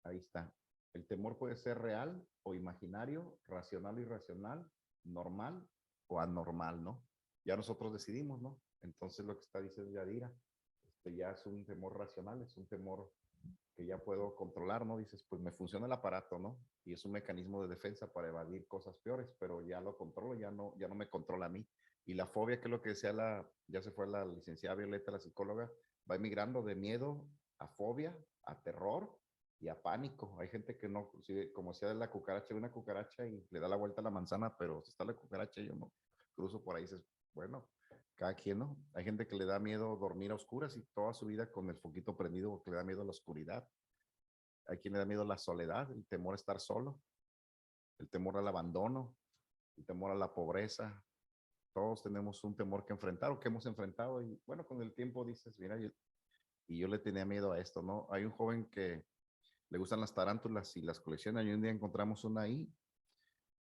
Ahí está. El temor puede ser real o imaginario, racional o irracional, normal o anormal, ¿no? Ya nosotros decidimos, ¿no? Entonces lo que está diciendo Yadira, ya es un temor racional, es un temor que ya puedo controlar, ¿no? Dices, pues me funciona el aparato, ¿no? Y es un mecanismo de defensa para evadir cosas peores, pero ya lo controlo, ya no me controla a mí. Y la fobia, que es lo que decía ya se fue la licenciada Violeta, la psicóloga, va migrando de miedo a fobia, a terror y a pánico. Hay gente que no, como sea de la cucaracha, una cucaracha y le da la vuelta a la manzana, pero si está la cucaracha, yo no cruzo por ahí. Dices, bueno, cada quien, ¿no? Hay gente que le da miedo dormir a oscuras y toda su vida con el foquito prendido porque le da miedo a la oscuridad. Hay quien le da miedo a la soledad, el temor a estar solo, el temor al abandono, el temor a la pobreza. Todos tenemos un temor que enfrentar o que hemos enfrentado y bueno, con el tiempo dices, mira, yo le tenía miedo a esto, ¿no? Hay un joven que le gustan las tarántulas y las colecciona y un día encontramos una ahí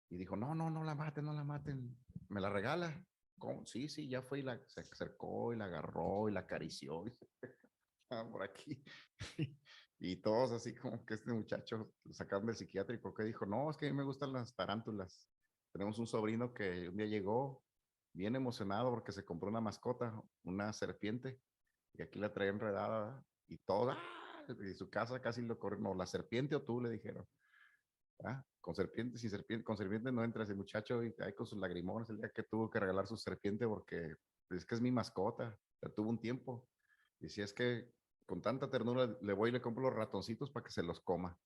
y dijo, no la maten, me la regala. ¿Cómo? Sí, ya fue y se acercó y la agarró y la acarició. Por aquí. Y todos así como que este muchacho lo sacaron del psiquiátrico que dijo, no, es que a mí me gustan las tarántulas. Tenemos un sobrino que un día llegó bien emocionado porque se compró una mascota, una serpiente, y aquí la traía enredada y toda, y su casa casi lo corrió, no, la serpiente o tú, le dijeron. Con serpiente, sin serpiente, con serpiente no entra ese muchacho y ahí con sus lagrimones el día que tuvo que regalar su serpiente porque es que es mi mascota, ya tuvo un tiempo. Y si es que con tanta ternura le voy y le compro los ratoncitos para que se los coma.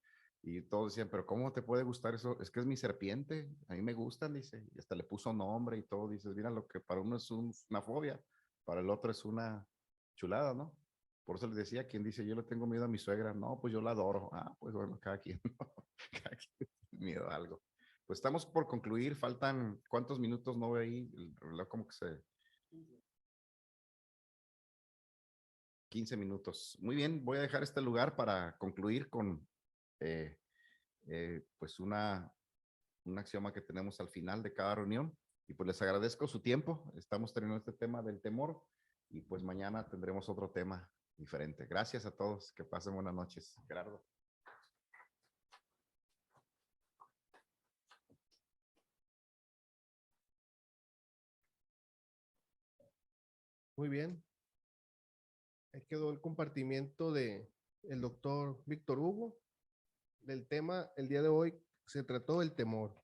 Y todos decían, pero ¿cómo te puede gustar eso? Es que es mi serpiente, a mí me gustan, dice. Y hasta le puso nombre y todo. Dices, mira, lo que para uno es una fobia, para el otro es una chulada, ¿no? Por eso les decía, quien dice, yo le tengo miedo a mi suegra. No, pues yo la adoro. Pues bueno, cada quien, ¿no? Cada quien tiene miedo a algo. Pues estamos por concluir. Faltan, ¿cuántos minutos? No veo ahí el reloj como que se... 15 minutos. Muy bien, voy a dejar este lugar para concluir con pues un axioma que tenemos al final de cada reunión. Y pues les agradezco su tiempo. Estamos terminando este tema del temor y pues mañana tendremos otro tema diferente. Gracias a todos. Que pasen buenas noches. Gerardo. Muy bien. Ahí quedó el compartimiento de el doctor Víctor Hugo del tema. El día de hoy se trató el temor.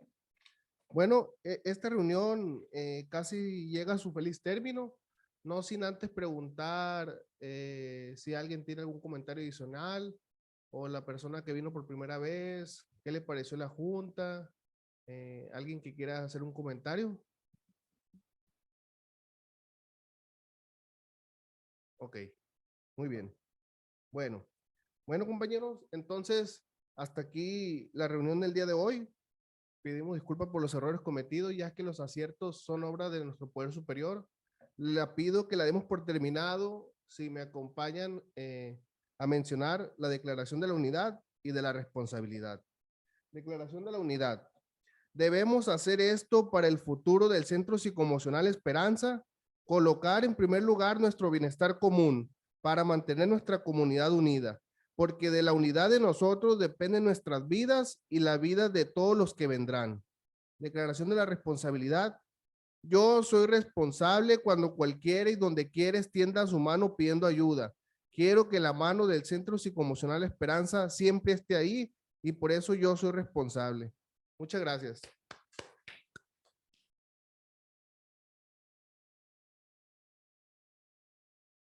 Bueno, esta reunión casi llega a su feliz término, no sin antes preguntar si alguien tiene algún comentario adicional o la persona que vino por primera vez, qué le pareció la junta, alguien que quiera hacer un comentario. Ok, muy bien. Bueno, compañeros, entonces hasta aquí la reunión del día de hoy. Pedimos disculpas por los errores cometidos, ya que los aciertos son obra de nuestro poder superior. Le pido que la demos por terminado, si me acompañan a mencionar la declaración de la unidad y de la responsabilidad. Declaración de la unidad. Debemos hacer esto para el futuro del Centro Psicoemocional Esperanza, colocar en primer lugar nuestro bienestar común para mantener nuestra comunidad unida, porque de la unidad de nosotros dependen nuestras vidas y la vida de todos los que vendrán. Declaración de la responsabilidad. Yo soy responsable cuando cualquiera y donde quiera extienda su mano pidiendo ayuda. Quiero que la mano del Centro Psicoemocional Esperanza siempre esté ahí y por eso yo soy responsable. Muchas gracias.